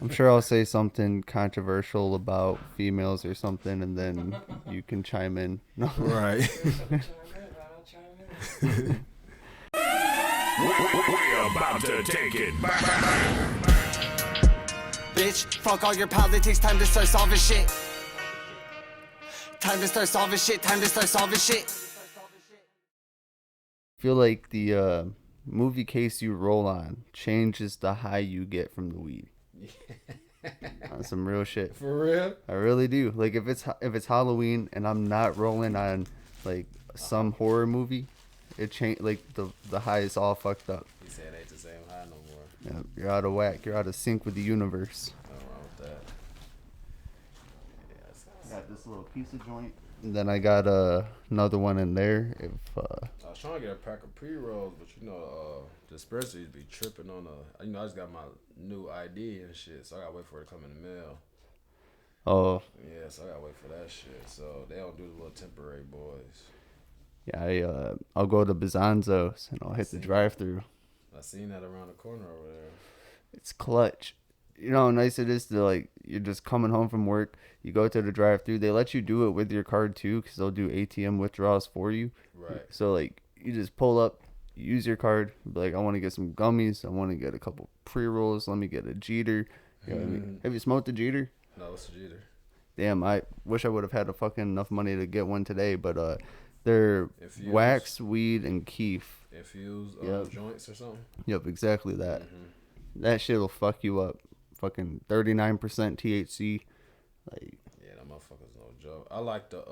I'm sure I'll say something controversial about females or something, and then you can chime in. No. Right. Sure, something chime in, right? I'll chime in. We're about to take it back. Bitch, fuck all your politics, time to start solving shit. Time to start solving shit, time to start solving shit. Feel like the movie case you roll on changes the high you get from the weed. On some real shit. For real? I really do. Like if it's Halloween and I'm not rolling on like some horror movie, it change like the high is all fucked up. He said it ain't the same high no more. Yeah, you're out of whack. You're out of sync with the universe. Nothing wrong with that. I got this little piece of joint, and then I got another one in there. If I was trying to get a pack of pre-rolls, but the dispensaries be tripping on I just got my new ID and shit, so I gotta wait for it to come in the mail. oh Yeah, so I gotta wait for that shit. So they don't do the little temporary boys. yeah, I'll go to Bizanzo's and I'll hit the drive-through. I seen that around the corner over there. It's clutch. You know how nice it is to like you're just coming home from work. You go to the drive-through. They let you do it with your card too, because they'll do ATM withdrawals for you. Right. So like you just pull up, use your card. Be like, I want to get some gummies. I want to get a couple pre-rolls. Let me get a Jeter. You know what I mean? Have you smoked a Jeter? No, it's a Jeter. Damn, I wish I would have had a fucking enough money to get one today. But they're Infused. wax, weed, and keef. Infused Yep. joints or something. Yep, exactly that. That shit will fuck you up. Fucking 39% THC. Like, Yeah, that motherfucker's no joke. I like the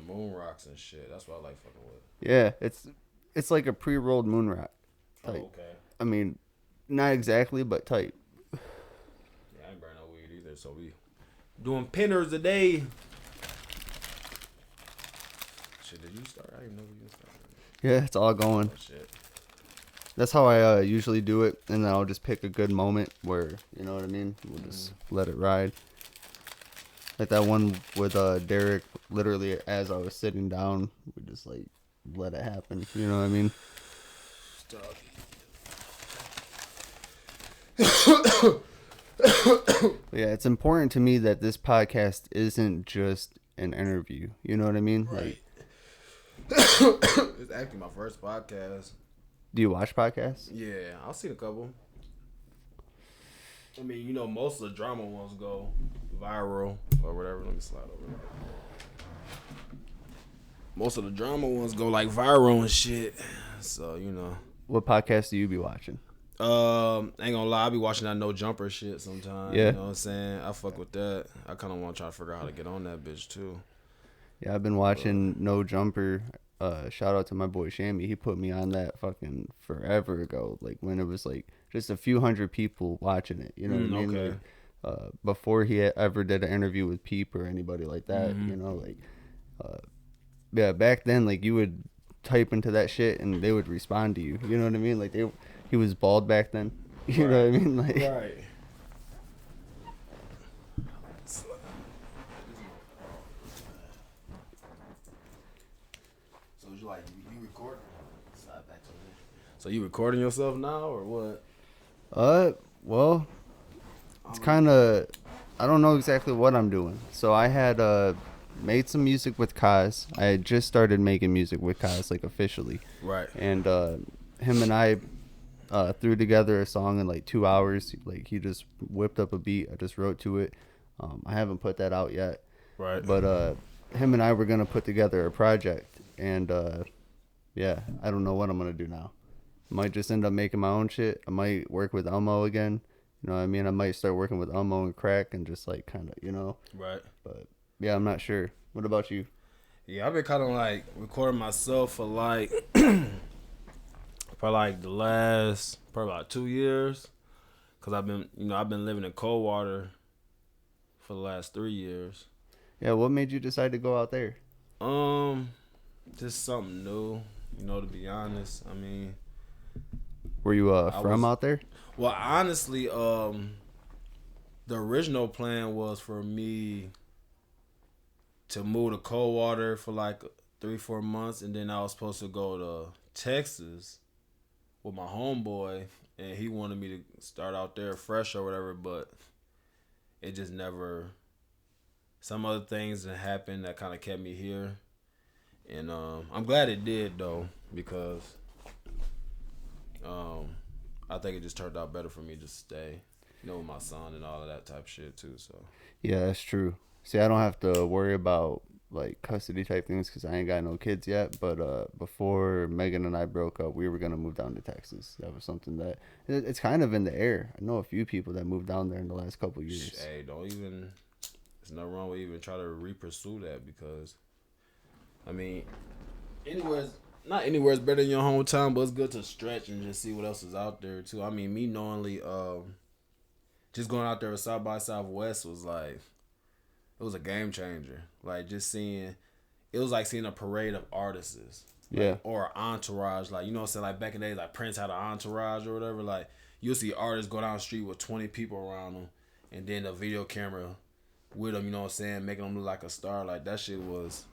moon rocks and shit. That's what I like fucking with. yeah, it's like a pre-rolled moon rock. Type. Oh, okay. I mean, not exactly, but type. Yeah, I ain't burn no weed either, so we doing pinners a day. Shit, did you start? I didn't know you started. Yeah, it's all going. Oh, shit. That's how I usually do it, and then I'll just pick a good moment where, you know what I mean? We'll just let it ride. Like that one with Derek, literally as I was sitting down, we just like let it happen. You know what I mean? Yeah, it's important to me that this podcast isn't just an interview. You know what I mean? Right. Like, It's actually my first podcast. do you watch podcasts? Yeah, I've seen a couple. I mean, most of the drama ones go viral or whatever. Let me slide over there. Most of the drama ones go like viral and shit. So, What podcast do you be watching? ain't gonna lie, I be watching that No Jumper shit sometimes. Yeah. You know what I'm saying? I fuck with that. I kind of want to try to figure out how to get on that bitch too. Yeah, I've been watching No Jumper. Shout out to my boy Shammy. He put me on that fucking forever ago. Like when it was like just a few hundred people watching it. You know what I mean? Okay. Like, before he ever did an interview with Peep or anybody like that. Mm-hmm. You know, like, yeah, back then, like you would type into that shit and they would respond to you. You know what I mean? Like he was bald back then. You know what I mean? Like, Right. So you recording? Slide back to me. So you recording yourself now or what? well, it's kind of, I don't know exactly what I'm doing. So I had made some music with Kaz. I had just started making music with Kaz, like officially. Right. And him and I threw together a song in like 2 hours. Like he just whipped up a beat. I just wrote to it. I haven't put that out yet. Right. But him and I were gonna put together a project, and yeah, I don't know what I'm gonna do now. I might just end up making my own shit. I might work with Elmo again. You know what I mean? I might start working with Elmo and Crack and just like kind of, Right. But yeah, I'm not sure. What about you? Yeah, I've been kind of like recording myself for like the last probably about 2 years, cause I've been living in Coldwater for the last 3 years. Yeah, what made you decide to go out there? Just something new, to be honest. I mean, Were you from out there? well, honestly, the original plan was for me to move to Coldwater for like 3-4 months, and then I was supposed to go to Texas with my homeboy, and he wanted me to start out there fresh or whatever, but it just never. Some other things that happened that kind of kept me here, and I'm glad it did though, because I think it just turned out better for me to stay, with my son and all of that type of shit too. So Yeah, that's true. See, I don't have to worry about like custody type things because I ain't got no kids yet. But before Megan and I broke up, we were gonna move down to Texas. That was something that it's kind of in the air. I know a few people that moved down there in the last couple of years. hey, don't even. There's no wrong with even try to re-pursue that, because I mean, not anywhere is better than your hometown, but it's good to stretch and just see what else is out there too. I mean, me knowingly, just going out there with South by Southwest was like, it was a game changer. Like just seeing, it was like seeing a parade of artists. Yeah. Or entourage, like, you know what I'm saying? Like back in the day, like Prince had an entourage or whatever. Like you'll see artists go down the street with 20 people around them, and then a video camera with them, you know what I'm saying, making them look like a star. Like that shit was,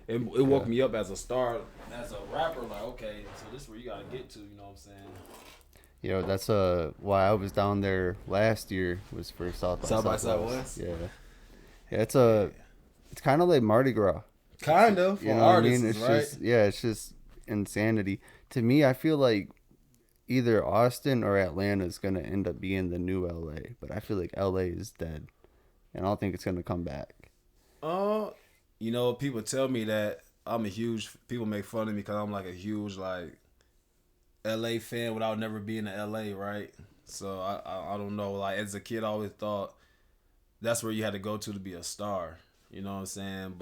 it woke me up as a star, as a rapper. Like, okay, so this is where you gotta get to, you know what I'm saying? That's why I was down there last year, was for South by Southwest. Yeah, it's kind of like Mardi Gras. Kind of for artists, It's right? it's just insanity. To me, I feel like either Austin or Atlanta is gonna end up being the new LA, but I feel like LA is dead, and I don't think it's gonna come back. People tell me that people make fun of me because I'm like a huge like LA fan without never being to LA, right? So I don't know. Like as a kid, I always thought that's where you had to go to be a star. You know what I'm saying?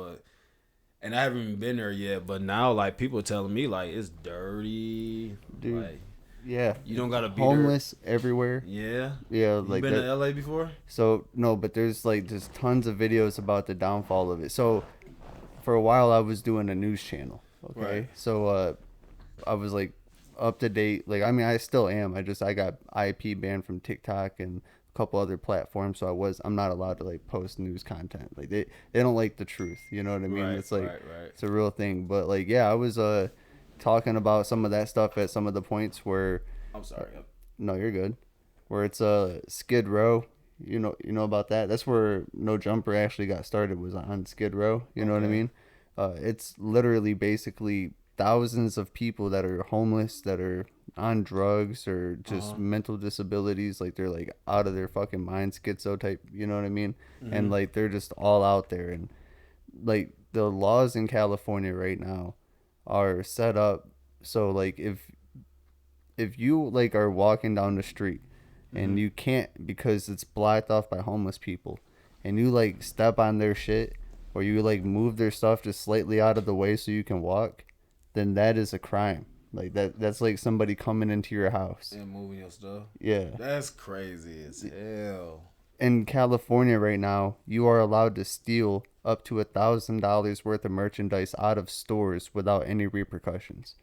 And I haven't even been there yet. But now, like people telling me, like it's dirty, Dude. Like, Yeah, you don't gotta be homeless everywhere. Yeah, yeah. You Like been to LA before? So no, but there's like just tons of videos about the downfall of it. So for a while, I was doing a news channel. Okay, Right. So I was like up to date. Like I mean, I still am. I got IP banned from TikTok and a couple other platforms. So I'm not allowed to like post news content. Like they don't like the truth. You know what I mean? Right, It's like right. it's a real thing. But like I was talking about some of that stuff at some of the points where. I'm sorry. No, you're good. Where it's Skid Row. You know about that. That's where No Jumper actually got started, was on Skid Row. You know what I mean? It's literally basically thousands of people that are homeless, that are on drugs or just mental disabilities. Like they're like out of their fucking mind, schizo type. You know what I mean? Mm-hmm. And like they're just all out there. And like the laws in California right now are set up so like if you like are walking down the street and you can't, because it's blocked off by homeless people, and you like step on their shit or you like move their stuff just slightly out of the way so you can walk, then that is a crime. Like that's like somebody coming into your house And moving your stuff. Yeah. That's crazy as hell. In California right now, you are allowed to steal up to $1,000 worth of merchandise out of stores without any repercussions.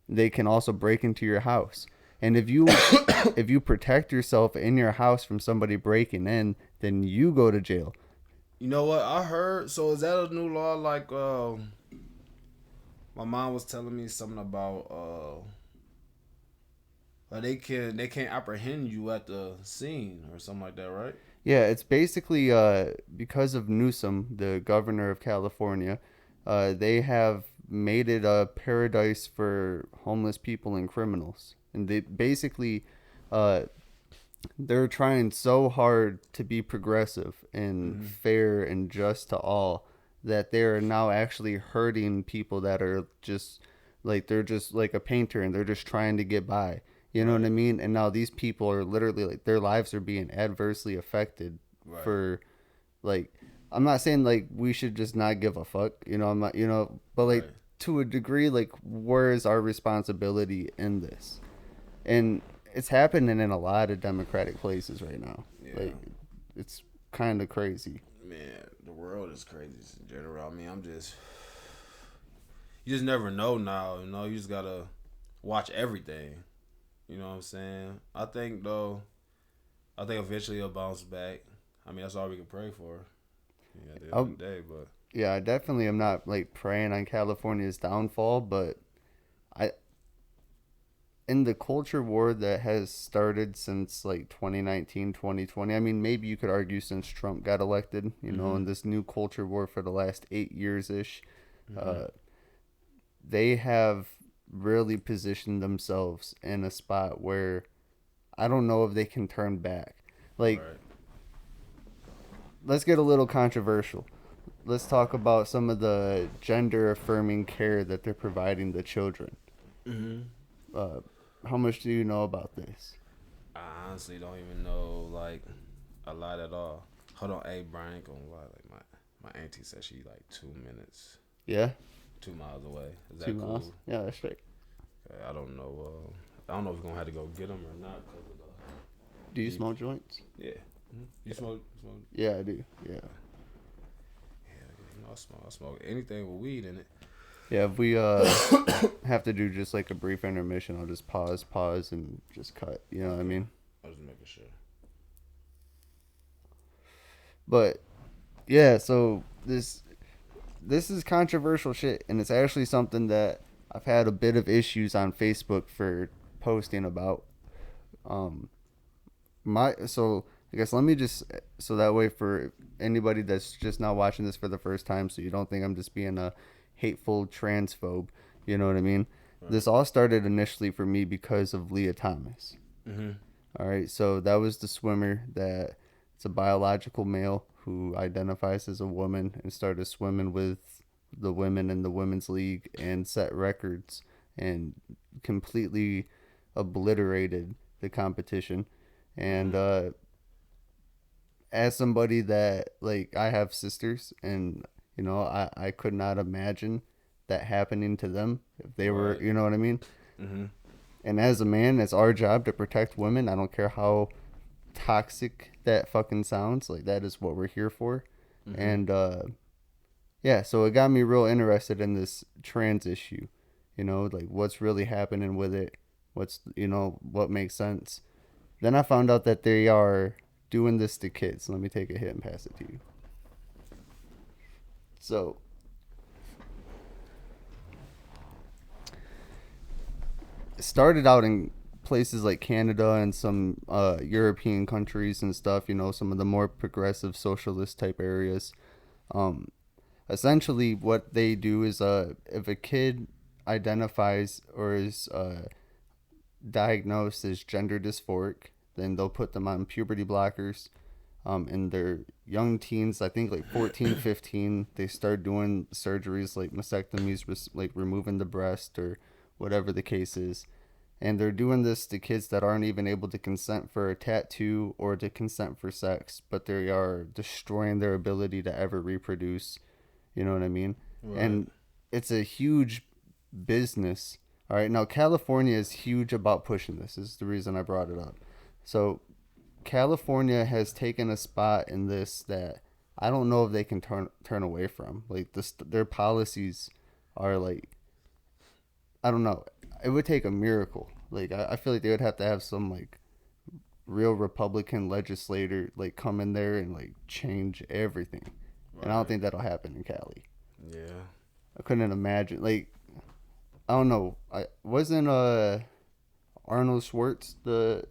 They can also break into your house. And if you protect yourself in your house from somebody breaking in, then you go to jail. You know what I heard? So is that a new law? Like, my mom was telling me something about like they can't apprehend you at the scene or something like that, right? Yeah, it's basically because of Newsom, the governor of California, they have made it a paradise for homeless people and criminals. And they basically they're trying so hard to be progressive and fair and just to all that they're now actually hurting people that are just like, they're just like a painter and they're just trying to get by. You know what I mean? And now these people are literally like, their lives are being adversely affected for like, I'm not saying like we should just not give a fuck, I'm not, but like to a degree, like where is our responsibility in this? And it's happening in a lot of democratic places right now. Yeah. Like it's kind of crazy. Man, the world is crazy in general. I mean, you just never know now, you just gotta watch everything. You know what I'm saying? I think eventually it'll bounce back. I mean, that's all we can pray for. At the end of the day, but yeah, I definitely am not like praying on California's downfall, but in the culture war that has started since like 2019, 2020. I mean, maybe you could argue since Trump got elected, you know, in this new culture war for the last 8 years ish, they have really positioned themselves in a spot where I don't know if they can turn back. Like, Right. let's get a little controversial. Let's talk about some of the gender affirming care that they're providing the children. How much do you know about this? I honestly don't even know like a lot at all. Hold on, hey Brian, ain't gonna lie. Like my auntie said she like 2 minutes, Yeah, 2 miles away. Is that 2 cool? miles. Yeah, that's right. Okay, I don't know. I don't know if we're gonna have to go get them or not. Cause of the, Do you smoke joints? yeah. You smoke? Yeah, I do. Yeah. Yeah, you know, I smoke anything with weed in it. Yeah, if we have to do just like a brief intermission, I'll just pause, and just cut. You know what I mean? I was just making sure. But yeah, so this is controversial shit, and it's actually something that I've had a bit of issues on Facebook for posting about. So I guess let me just, so that way for anybody that's just now watching this for the first time, so you don't think I'm just being a hateful transphobe, you know what I mean? Right. This all started initially for me because of Leah Thomas. All right, so that was the swimmer that it's a biological male who identifies as a woman and started swimming with the women in the women's league and set records and completely obliterated the competition. And as somebody that, like, I have sisters, and you know, I could not imagine that happening to them if they were, you know what I mean? And as a man, it's our job to protect women. I don't care how toxic that fucking sounds. Like, that is what we're here for. And yeah, so it got me real interested in this trans issue. You know, like, what's really happening with it? What's, you know, what makes sense? Then I found out that they are doing this to kids. Let me take a hit and pass it to you. So, it started out in places like Canada and some European countries and stuff, you know, some of the more progressive socialist type areas. Essentially, what they do is if a kid identifies or is diagnosed as gender dysphoric, then they'll put them on puberty blockers. In their young teens, I think like 14, 15, they start doing surgeries like mastectomies, like removing the breast or whatever the case is. And they're doing this to kids that aren't even able to consent for a tattoo or to consent for sex, but they are destroying their ability to ever reproduce. You know what I mean? Right. And it's a huge business. All right. Now, California is huge about pushing this. This is the reason I brought it up. So, California has taken a spot in this that I don't know if they can turn away from. Like, their policies are like, I don't know. It would take a miracle. Like, I feel like they would have to have some like real Republican legislator like come in there and like change everything. Right. And I don't think that'll happen in Cali. Yeah. I couldn't imagine. Like, I don't know. I wasn't Arnold Schwartz the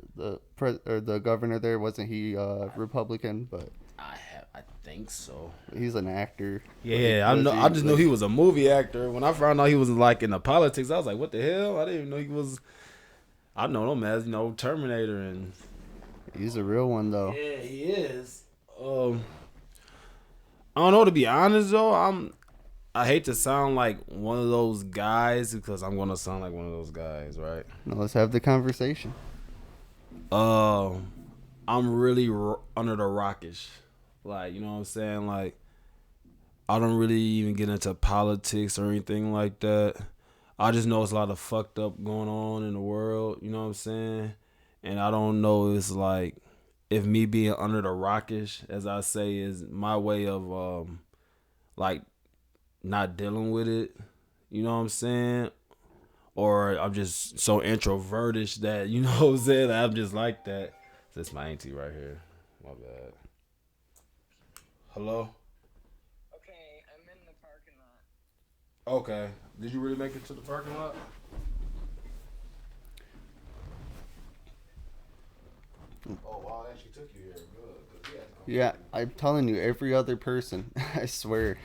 governor there, wasn't he Republican? But I think so. He's an actor. Yeah, like, I just knew he was a movie actor. When I found out he was like in the politics, I was like, what the hell? I didn't even know he was. I know him as, you know, Terminator, and he's a real one though. Yeah, he is. I don't know, to be honest though. I hate to sound like one of those guys because I'm gonna sound like one of those guys, right? No, let's have the conversation. I'm really under the rockish, like, you know what I'm saying. Like, I don't really even get into politics or anything like that. I just know it's a lot of fucked up going on in the world, you know what I'm saying. And I don't know, it's like if me being under the rockish, as I say, is my way of like not dealing with it, you know what I'm saying? Or I'm just so introvertish that, you know what I'm saying, I'm just like that. That's my auntie right here. My bad. Hello? Okay, I'm in the parking lot. Okay. Did you really make it to the parking lot? Oh wow, she took you here. Good. 'Cause Yeah, I'm telling you, every other person. I swear.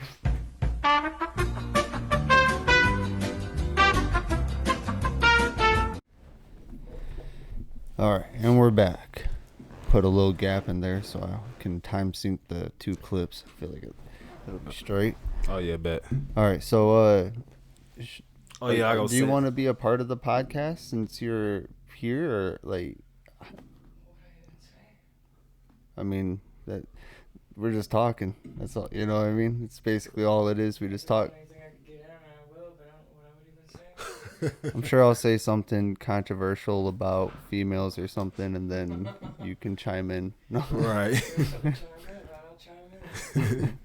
All right, and we're back. Put a little gap in there so I can time sync the two clips. I feel like it'll be straight. Oh yeah, bet. All right, so Oh yeah, I go. do you want to be a part of the podcast since you're here, or like? I mean that we're just talking. That's all. You know what I mean? It's basically all it is. We just talk. Anything I could get in, I will, but what I would even say. I'm sure I'll say something controversial about females or something, and then you can chime in. No. Right. I'll chime in.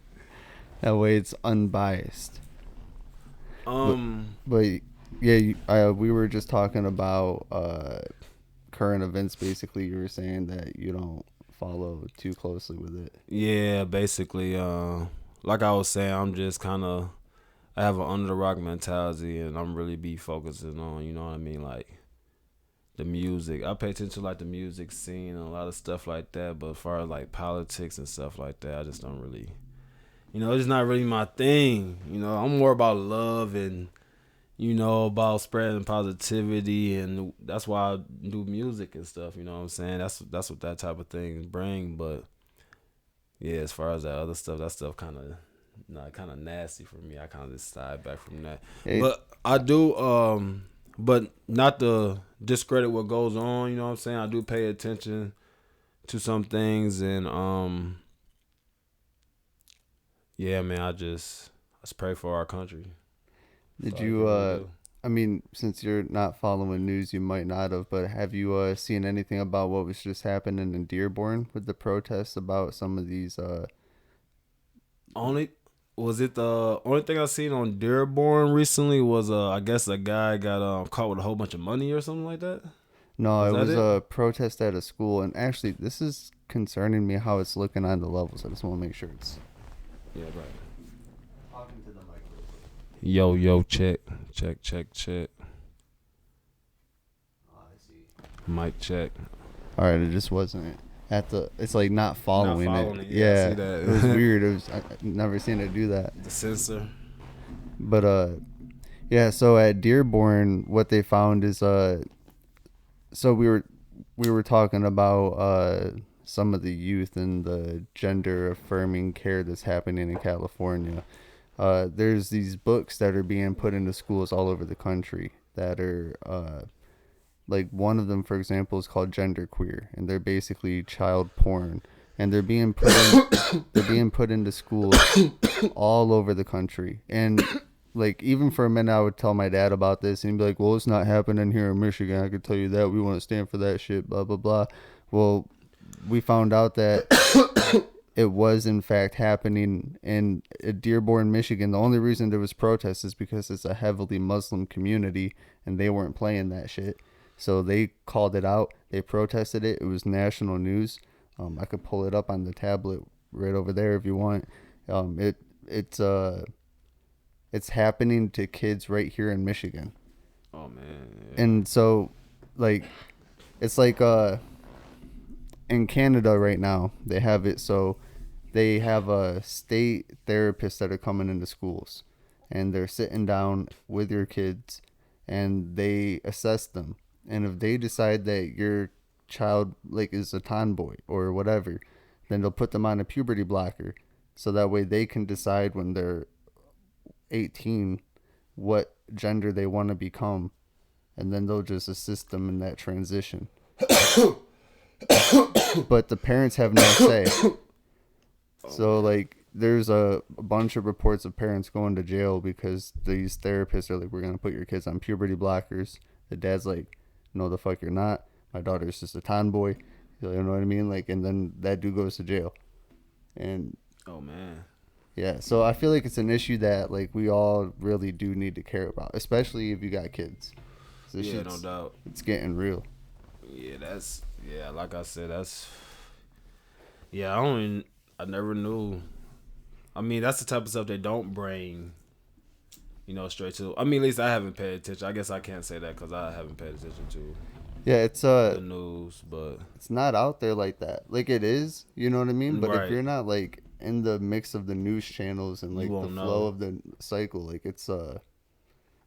That way it's unbiased. But yeah, we were just talking about current events. Basically, you were saying that you don't follow too closely with it. Yeah, basically, like I was saying, I'm just kind of, I have an under the rock mentality, and I'm really be focusing on, you know what I mean, like the music. I pay attention to like the music scene and a lot of stuff like that. But as far as like politics and stuff like that, I just don't really, you know, it's not really my thing. You know, I'm more about love and, you know, about spreading positivity, and that's why I do music and stuff. You know what I'm saying? That's what that type of thing bring. But yeah, as far as that other stuff, that stuff kind of nasty for me. I kind of just side back from that. Hey. But I do, but not to discredit what goes on. You know what I'm saying? I do pay attention to some things, and yeah, man, let's pray for our country. Did So you? do. I mean, since you're not following news, you might not have. But have you seen anything about what was just happening in Dearborn with the protests about some of these? Only the only thing I seen on Dearborn recently was I guess a guy got caught with a whole bunch of money or something like that. No, it was it? a protest at a school, and actually, this is concerning me how it's looking on the levels. I just want to make sure it's. Yeah, right. Talking to the microphone. Yo, check. Oh, I see. Mic check. All right, it just wasn't at the. It's like not following, it. Yeah, I Yeah, see that. it was weird. I've never seen it do that. The censor. But yeah. So at Dearborn, what they found is so we were talking about some of the youth and the gender affirming care that's happening in California. There's these books that are being put into schools all over the country that are like one of them, for example, is called Genderqueer, and they're basically child porn, and they're being put into schools all over the country. And like, even for a minute, I would tell my dad about this, and he'd be like, "Well, it's not happening here in Michigan. I could tell you that. We want to stand for that shit." Blah blah blah. Well, we found out that it was in fact happening in Dearborn, Michigan. The only reason there was protests is because it's a heavily Muslim community, and they weren't playing that shit. So they called it out. They protested it. It was national news. I could pull it up on the tablet right over there if you want. It's happening to kids right here in Michigan. Oh man. Yeah. And so, like, it's like in Canada right now, they have it so they have a state therapists that are coming into schools, and they're sitting down with your kids, and they assess them. And if they decide that your child like is a tomboy or whatever, then they'll put them on a puberty blocker, so that way they can decide when they're 18 what gender they want to become, and then they'll just assist them in that transition. But the parents have no say. So like there's a bunch of reports of parents going to jail because these therapists are like, "We're gonna put your kids on puberty blockers." The dad's like, "No, the fuck you're not. My daughter's just a tomboy." You know what I mean? Like, and then that dude goes to jail. And Oh man. yeah, so I feel like it's an issue that like we all really do need to care about, especially if you got kids. So Yeah, no doubt. It's getting real. Yeah, like I said, I never knew. I mean, that's the type of stuff they don't bring, you know, straight to. I mean, at least I haven't paid attention. I guess I can't say that because I haven't paid attention to Yeah, it's the news, but it's not out there like that. Like it is, you know what I mean? But if Right. you're not like in the mix of the news channels and You like the won't flow know. of the cycle, like it's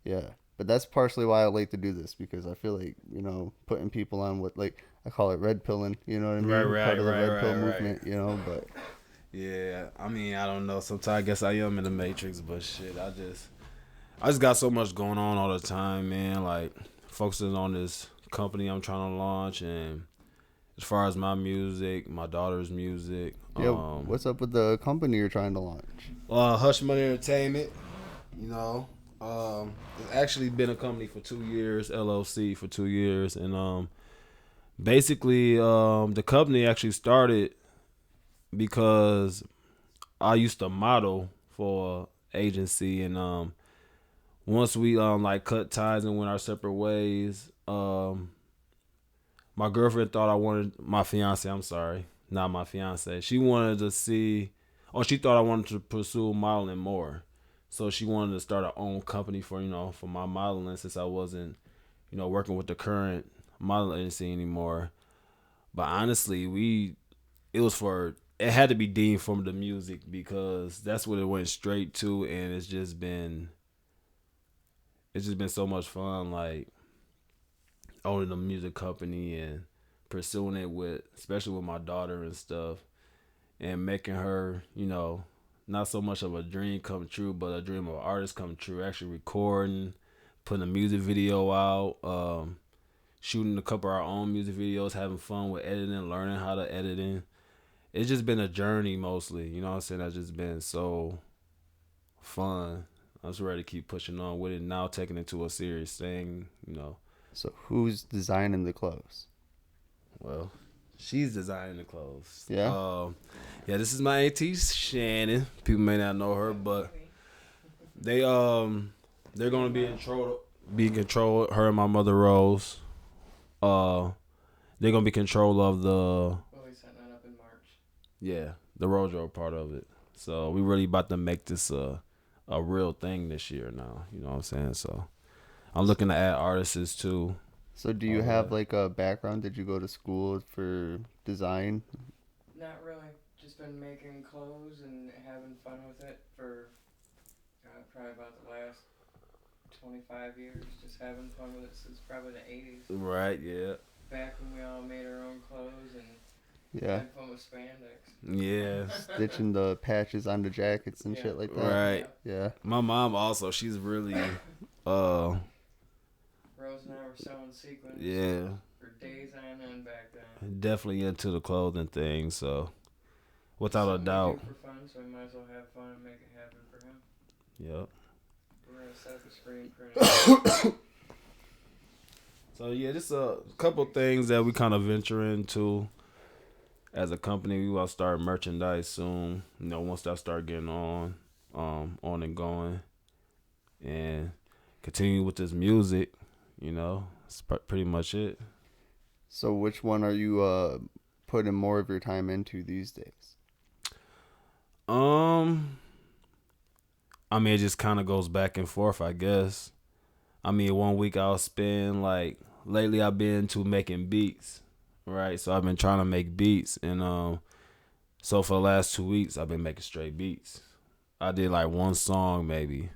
yeah. But that's partially why I like to do this because I feel like, you know, putting people on what like I call it red pilling, you know what I mean? Right, Part of the red pill right. movement, you know, but Yeah, I mean, I don't know. Sometimes I guess I am in the matrix, but shit, I just got so much going on all the time, man. Like focusing on this company I'm trying to launch, and as far as my music, my daughter's music, yeah, what's up with the company you're trying to launch? Hush Money Entertainment. You know, it's actually been a company for 2 years, LLC for 2 years, and basically, the company actually started because I used to model for an agency, and once we like cut ties and went our separate ways, my girlfriend thought I wanted my fiance. I'm sorry, not my fiance. She wanted to see, or she thought I wanted to pursue modeling more. So she wanted to start her own company for for my modeling since I wasn't working with the current modeling agency anymore. But honestly, it had to be deemed from the music because that's what it went straight to, and it's just been so much fun, like owning a music company and pursuing it especially with my daughter and stuff, and making her, not so much of a dream come true, but a dream of an artist come true. Actually recording, putting a music video out, shooting a couple of our own music videos, having fun with editing, learning how to editing. It's just been a journey mostly, you know what I'm saying? That's just been so fun. I'm just ready to keep pushing on with it now, taking it to a serious thing. So who's designing the clothes? Well, she's designing the clothes. Yeah? Yeah, this is my auntie Shannon. People may not know her, but they're gonna be in control. Her and my mother Rose. They're gonna be control of We'll be setting that up in March. the Rojo part of it. So we really about to make this a real thing this year now. You know what I'm saying? So I'm looking to add artists too. So do you have like a background? Did you go to school for design? Not really. Just been making clothes and having fun with it for probably about the last 25 years. Just having fun with it since probably the 80s. Right, yeah. Back when we all made our own clothes and Yeah. had fun with spandex. Yeah. Stitching the patches on the jackets and Yeah. shit like that. Right. Yeah. My mom also, she's really Rose and I were sewing sequins yeah, for days on end back then. definitely into the clothing thing, so without a Something we doubt. do for fun, so we might as well have fun and make it happen for him. Yep. We're gonna set up a screen print. So yeah, just a couple things that we kind of venture into as a company. We will start merchandise soon. Once that start getting on and going, and continue with this music. It's pretty much it. So which one are you putting more of your time into these days? I mean, it just kind of goes back and forth, I guess. I mean, one week I'll spend like lately I've been to making beats, right? So I've been trying to make beats, and so for the last 2 weeks I've been making straight beats. I did like one song maybe.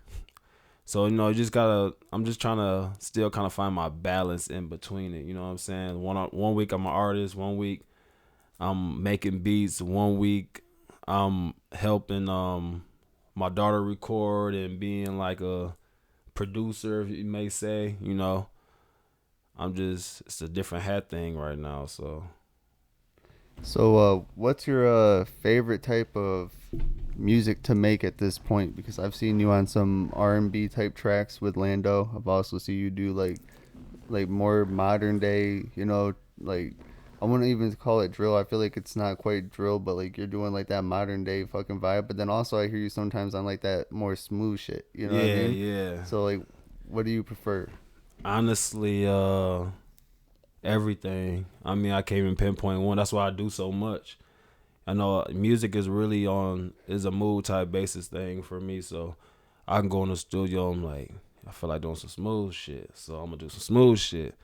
So you just gotta. I'm just trying to still kind of find my balance in between it. You know what I'm saying? One week I'm an artist. 1 week I'm making beats. 1 week I'm helping my daughter record and being like a producer, if you may say. It's a different hat thing right now. So what's your favorite type of music to make at this point? Because I've seen you on some R&B type tracks with Lando. I've also seen you do like more modern day, like I wouldn't even call it drill. I feel like it's not quite drill, but like you're doing like that modern day fucking vibe. But then also I hear you sometimes on like that more smooth shit. You know what I mean? Yeah. So like, what do you prefer? Honestly, everything. I mean, I can't even pinpoint one. That's why I do so much. I know music is really is a mood type basis thing for me. So I can go in the studio. I'm like, I feel like doing some smooth shit, so I'm gonna do some smooth shit.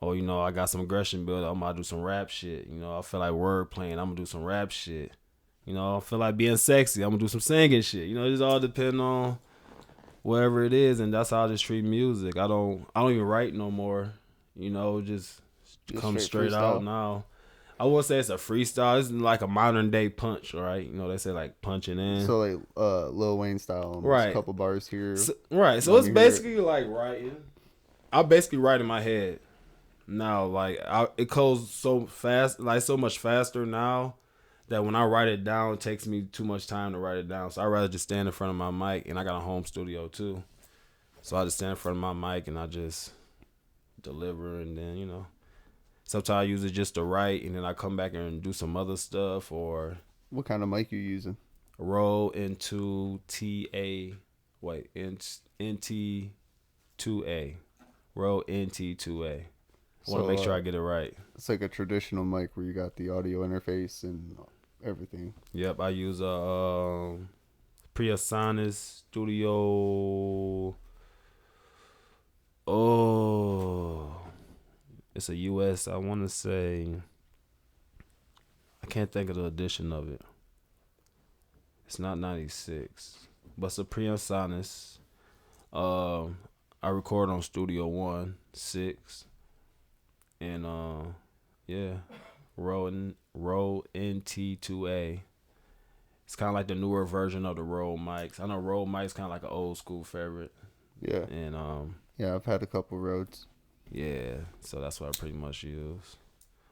or you know, I got some aggression built up, I'm gonna do some rap shit. You know, I feel like word playing, I'm gonna do some rap shit. You know, I feel like being sexy, I'm gonna do some singing shit. You know, it just all depend on wherever it is, and that's how I just treat music. I don't even write no more. You know, just come straight out now. I would say it's a freestyle. It's like a modern day punch, right? You know, they say like punching in. So like Lil Wayne style, almost. Right. A couple bars here. So it's basically like writing. I basically write in my head now. Like it goes so fast, like so much faster now that when I write it down, it takes me too much time to write it down. So I'd rather just stand in front of my mic, and I got a home studio too. So I just stand in front of my mic and I just deliver, and then, you know, sometimes I use it just to write, and then I come back and do some other stuff. Or What kind of mic you using? roll into NT2A. Roll NT2A. I want to make sure I get it right. It's like a traditional mic where you got the audio interface and everything. Yep, I use a Priasonis Studio. Oh, it's a US. I want to say, I can't think of the edition of it. It's not 96, but it's a Priasonis. I record on Studio 1 6, and yeah, Roll NT2A. It's kind of like the newer version of the Rode mics. I know Rode mics kind of like an old school favorite. Yeah. And yeah, I've had a couple Rodes. Yeah, so that's what I pretty much use.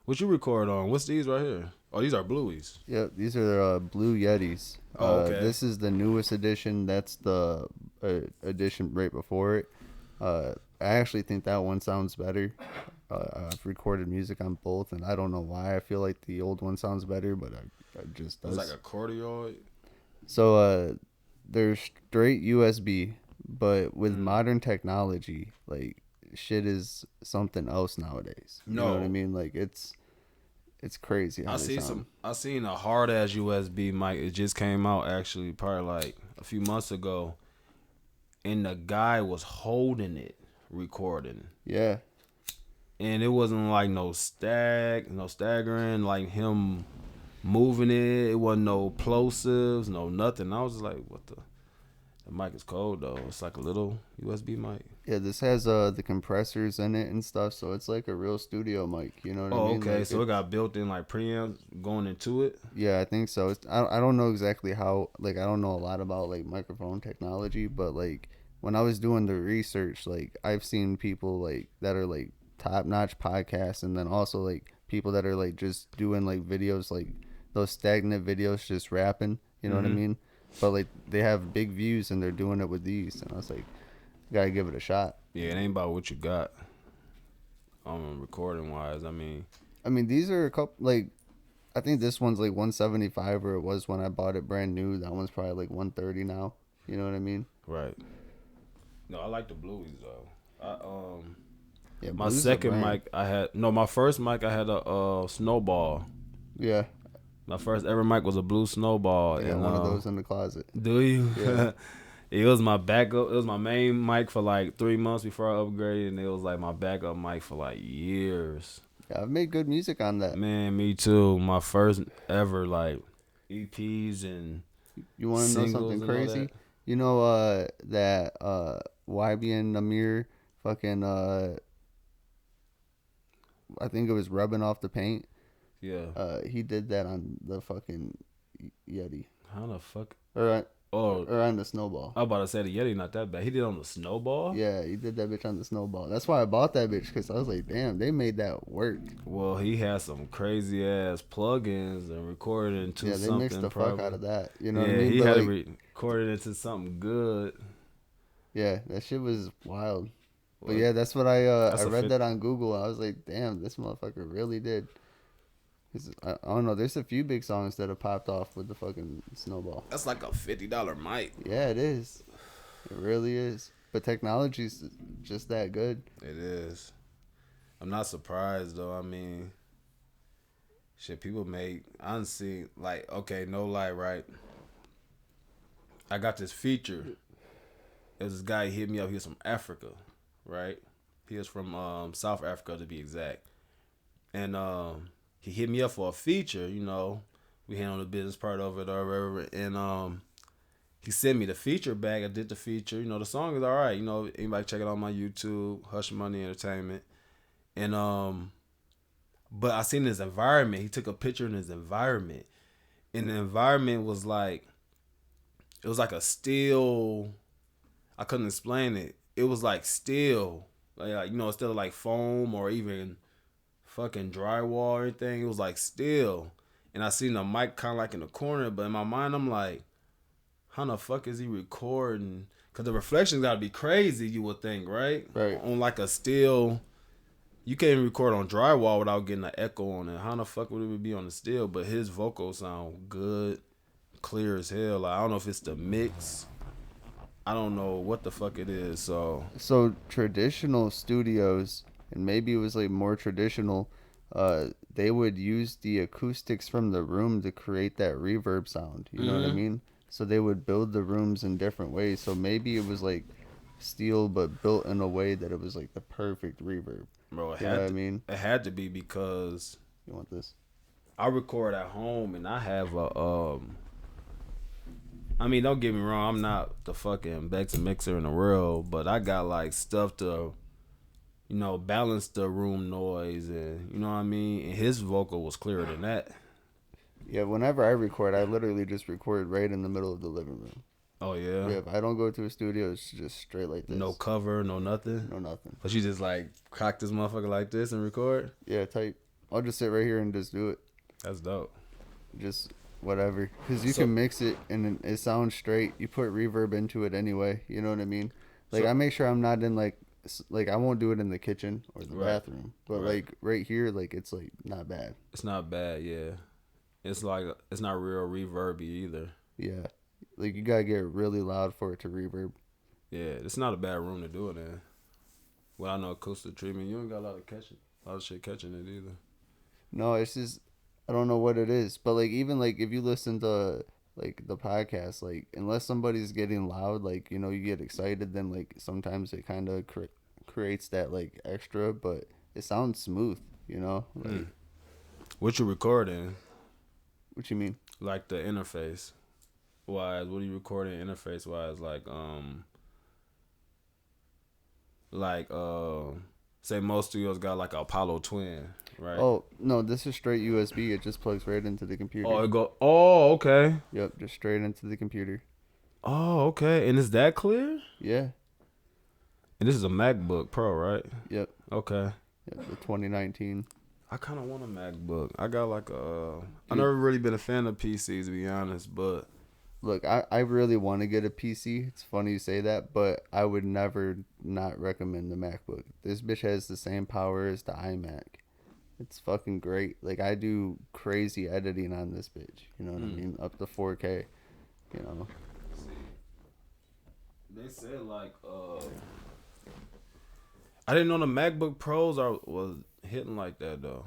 What you record on? What's these right here? Oh, these are Blueies. Yeah, these are Blue Yetis. Oh, okay. This is the newest edition. That's the edition right before it. I actually think that one sounds better. I've recorded music on both, and I don't know why I feel like the old one sounds better, but I just does. It's like a cardioid. So they're straight USB, but with modern technology, like shit is something else nowadays. You know what I mean? Like it's crazy how they sound. I seen a hard ass USB mic. It just came out actually probably like a few months ago, and the guy was holding it recording. Yeah. And it wasn't like no staggering, like him moving it. It wasn't no plosives, no nothing. I was just like, what the mic is cold though. It's like a little USB mic. Yeah, this has the compressors in it and stuff, so it's like a real studio mic. You know what I mean? Okay. Like So it got built-in like preamps going into it. Yeah, I think so. I don't know exactly how. Like I don't know a lot about like microphone technology, but like when I was doing the research, like I've seen people like that are like top-notch podcasts, and then also like people that are like just doing like videos, like those stagnant videos, just rapping. You know what I mean? But like they have big views and they're doing it with these, and I was like, gotta give it a shot. Yeah, it ain't about what you got. Recording wise, I mean these are a couple, like I think this one's like 175, or it was when I bought it brand new. That one's probably like 130 now. You know what I mean? Right. No, I like the Blueies though. Yeah, my second mic my first mic I had a Snowball. Yeah. My first ever mic was a blue Snowball. I got one of those in the closet. Do you? Yeah. It was my backup. It was my main mic for like 3 months before I upgraded, and it was like my backup mic for like years. Yeah, I've made good music on that. Man, me too. My first ever like EPs and you want to know something crazy? You know that YB and Amir fucking I think it was rubbing off the paint. Yeah. He did that on the fucking Yeti. How the fuck? Or on the Snowball. I was about to say the Yeti not that bad. He did it on the Snowball? Yeah, he did that bitch on the Snowball. That's why I bought that bitch, because I was like, damn, they made that work. Well, he had some crazy ass plugins and recorded into something. Yeah, they mixed the fuck out of that. You know what I mean? He had recorded into something good. Yeah, that shit was wild. But yeah, that's what I read that on Google. I was like, damn, this motherfucker really did. I don't know. There's a few big songs that have popped off with the fucking Snowball. That's like a $50 mic. Yeah, it is. It really is. But technology's just that good. It is. I'm not surprised though. I mean, shit, people make. I done seen like, okay, no lie, right? I got this feature. There's this guy hit me up. He was from Africa, right? He is from South Africa to be exact. And he hit me up for a feature, you know. We handled the business part of it or whatever. And he sent me the feature back. I did the feature. You know, the song is all right. You know, anybody check it out on my YouTube, Hush Money Entertainment. And but I seen his environment. He took a picture in his environment. And the environment was like, it was like a steel, I couldn't explain it. It was like steel. Like you know, instead of like foam or even fucking drywall or anything, it was like steel. And I seen the mic kind of like in the corner, but in my mind, I'm like, how the fuck is he recording? Because the reflections got to be crazy, you would think, right? Right. On like a steel, you can't even record on drywall without getting an echo on it. How the fuck would it be on the steel? But his vocals sound good, clear as hell. Like, I don't know if it's the mix. I don't know what the fuck it is. So traditional studios, and maybe it was like more traditional, they would use the acoustics from the room to create that reverb sound. You know what I mean? So they would build the rooms in different ways. So maybe it was like steel, but built in a way that it was like the perfect reverb. bro, You know what I mean? it had to be because You want this? I record at home and I have a I mean, don't get me wrong, I'm not the fucking best mixer in the world, but I got like stuff to, you know, balance the room noise and you know what I mean? And his vocal was clearer than that. Yeah, whenever I record, I literally just record right in the middle of the living room. Oh yeah. Yeah, if I don't go to a studio, it's just straight like this. No cover, no nothing. No nothing. But you just like cock this motherfucker like this and record? Yeah, type. I'll just sit right here and just do it. That's dope. Just whatever. Because you So- can mix it and it sounds straight. You put reverb into it anyway. You know what I mean? Like, So- I make sure I'm not in, like, I won't do it in the kitchen or the Right. bathroom. But, Right. like, right here, like, it's, like, not bad. It's not bad, yeah. It's like it's not real reverby either. Yeah. Like, you gotta get really loud for it to reverb. Yeah, it's not a bad room to do it in. Well, I know acoustic treatment, you ain't got a lot of shit catching it either. No, it's just, I don't know what it is. But, like, even, like, if you listen to, like, the podcast, like, unless somebody's getting loud, like, you know, you get excited, then, like, sometimes it kind of creates that, like, extra, but it sounds smooth, you know? Like, What you recording? What you mean? Like the interface wise, what are you recording interface wise? Say most studios got like a Apollo Twin, right? Oh, no, this is straight USB. It just plugs right into the computer. Oh, okay. Yep, just straight into the computer. Oh, okay. And is that clear? Yeah. And this is a MacBook Pro, right? Yep. Okay. Yep, the 2019. I kind of want a MacBook. I got like I've never really been a fan of PCs, to be honest, but Look, I really want to get a PC. It's funny you say that, but I would never not recommend the MacBook. This bitch has the same power as the iMac. It's fucking great. Like, I do crazy editing on this bitch. You know what I mean? Up to 4K. You know? they said like I didn't know the MacBook Pros was hitting like that though.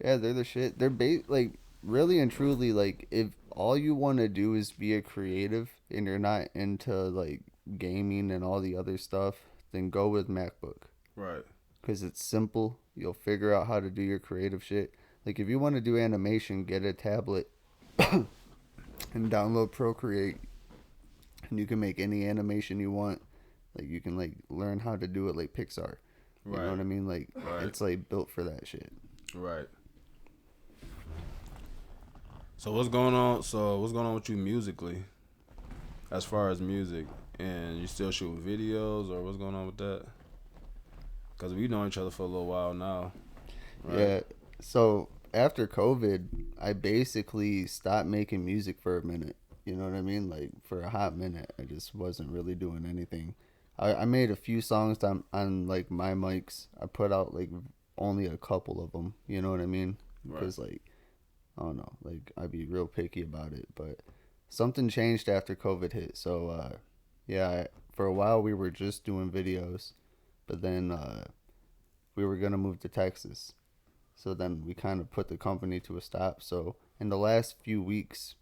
Yeah, they're the shit. They're like, really and truly, like, if all you want to do is be a creative and you're not into, like, gaming and all the other stuff, then go with MacBook. Right. Because it's simple. You'll figure out how to do your creative shit. Like, if you want to do animation, get a tablet and download Procreate. And you can make any animation you want. Like, you can, like, learn how to do it like Pixar. You know what I mean? Like, it's, like, built for that shit. Right. So what's going on? What's going on with you musically? As far as music, and you still shooting videos, or what's going on with that? Because we've known each other for a little while now. Right? Yeah. So after COVID, I basically stopped making music for a minute. You know what I mean? Like, for a hot minute, I just wasn't really doing anything. I made a few songs on like my mics. I put out like only a couple of them. You know what I mean? Because like, I don't know, like, I'd be real picky about it. But something changed after COVID hit. So yeah, for a while we were just doing videos, but then we were gonna move to Texas. So then we kind of put the company to a stop. So in the last few weeks,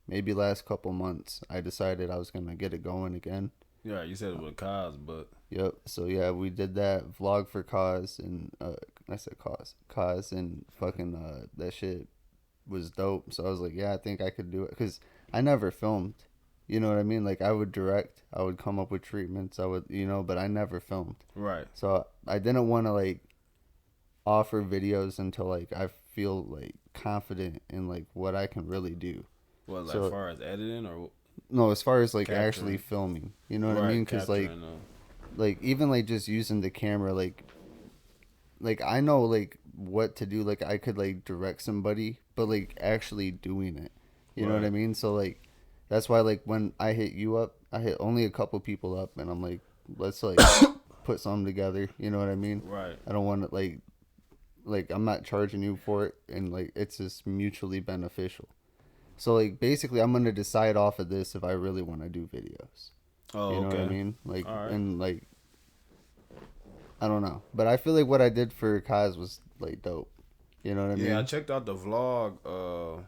maybe last couple months, I decided I was gonna get it going again. Yeah, you said it was cause, but Yep. So yeah, we did that vlog for cause, and I said cause, and fucking that shit was dope. So I was like, yeah, I think I could do it because I never filmed. You know what I mean? Like I would direct, I would come up with treatments, I would, but I never filmed. Right. So I didn't want to like offer videos until like I feel like confident in like what I can really do. Well, like So, as far as editing or no, as far as like capturing. actually filming, you know what I right, mean? Because capturing, like even like just using the camera, like I know like what to do. Like I could like direct somebody, but like actually doing it, you know what I Right. mean? So like that's why like when I hit you up, I hit only a couple people up, and I'm like, let's like put something together. You know what I mean? right. I don't want to like I'm not charging you for it, and like it's just mutually beneficial. So like basically, I'm gonna decide off of this if I really want to do videos. Oh, You know okay. what I mean? Like All right. and like I don't know, but I feel like what I did for Kaz was like dope. You know what I mean? Yeah, I checked out the vlog.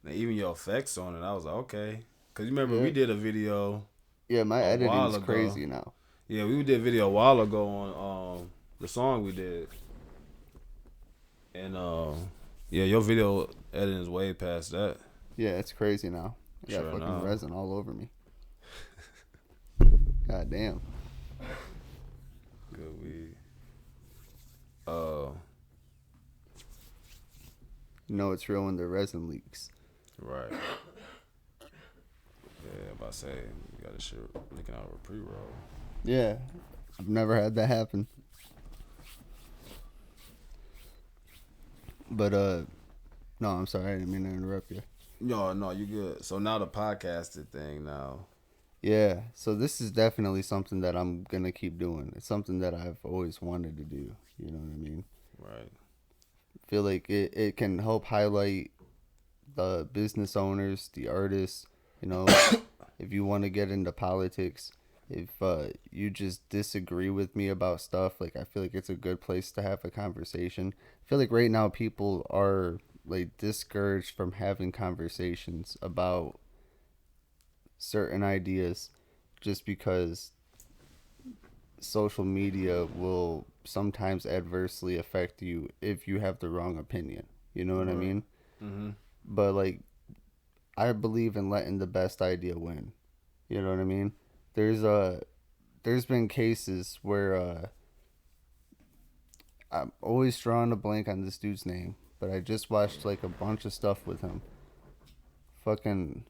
And even your effects on it, I was like, okay. Cause you remember we did a video. Yeah, my a while editing's ago. crazy now. Yeah, we did a video a while ago on the song we did, and yeah, your video editing is way past that. Yeah, it's crazy now. I got Sure fucking enough. resin all over me. God damn. Good weed. You know it's real when the resin leaks. Right. Yeah, about to say you got this shit leaking out of a pre-roll. Yeah, I've never had that happen. But no, I'm sorry, I didn't mean to interrupt you. No, you good. So now the podcasting thing now. Yeah, so this is definitely something that I'm gonna keep doing. It's something that I've always wanted to do. You know what I mean? Right. Feel like it can help highlight the business owners, the artists, if you want to get into politics, if you just disagree with me about stuff, like I feel like it's a good place to have a conversation. I feel like right now people are like discouraged from having conversations about certain ideas just because social media will sometimes adversely affect you if you have the wrong opinion. You know what I Right. mean? Mm-hmm. But like I believe in letting the best idea win. You know what I mean? There's been cases where I'm always drawing a blank on this dude's name, but I just watched like a bunch of stuff with him. Fucking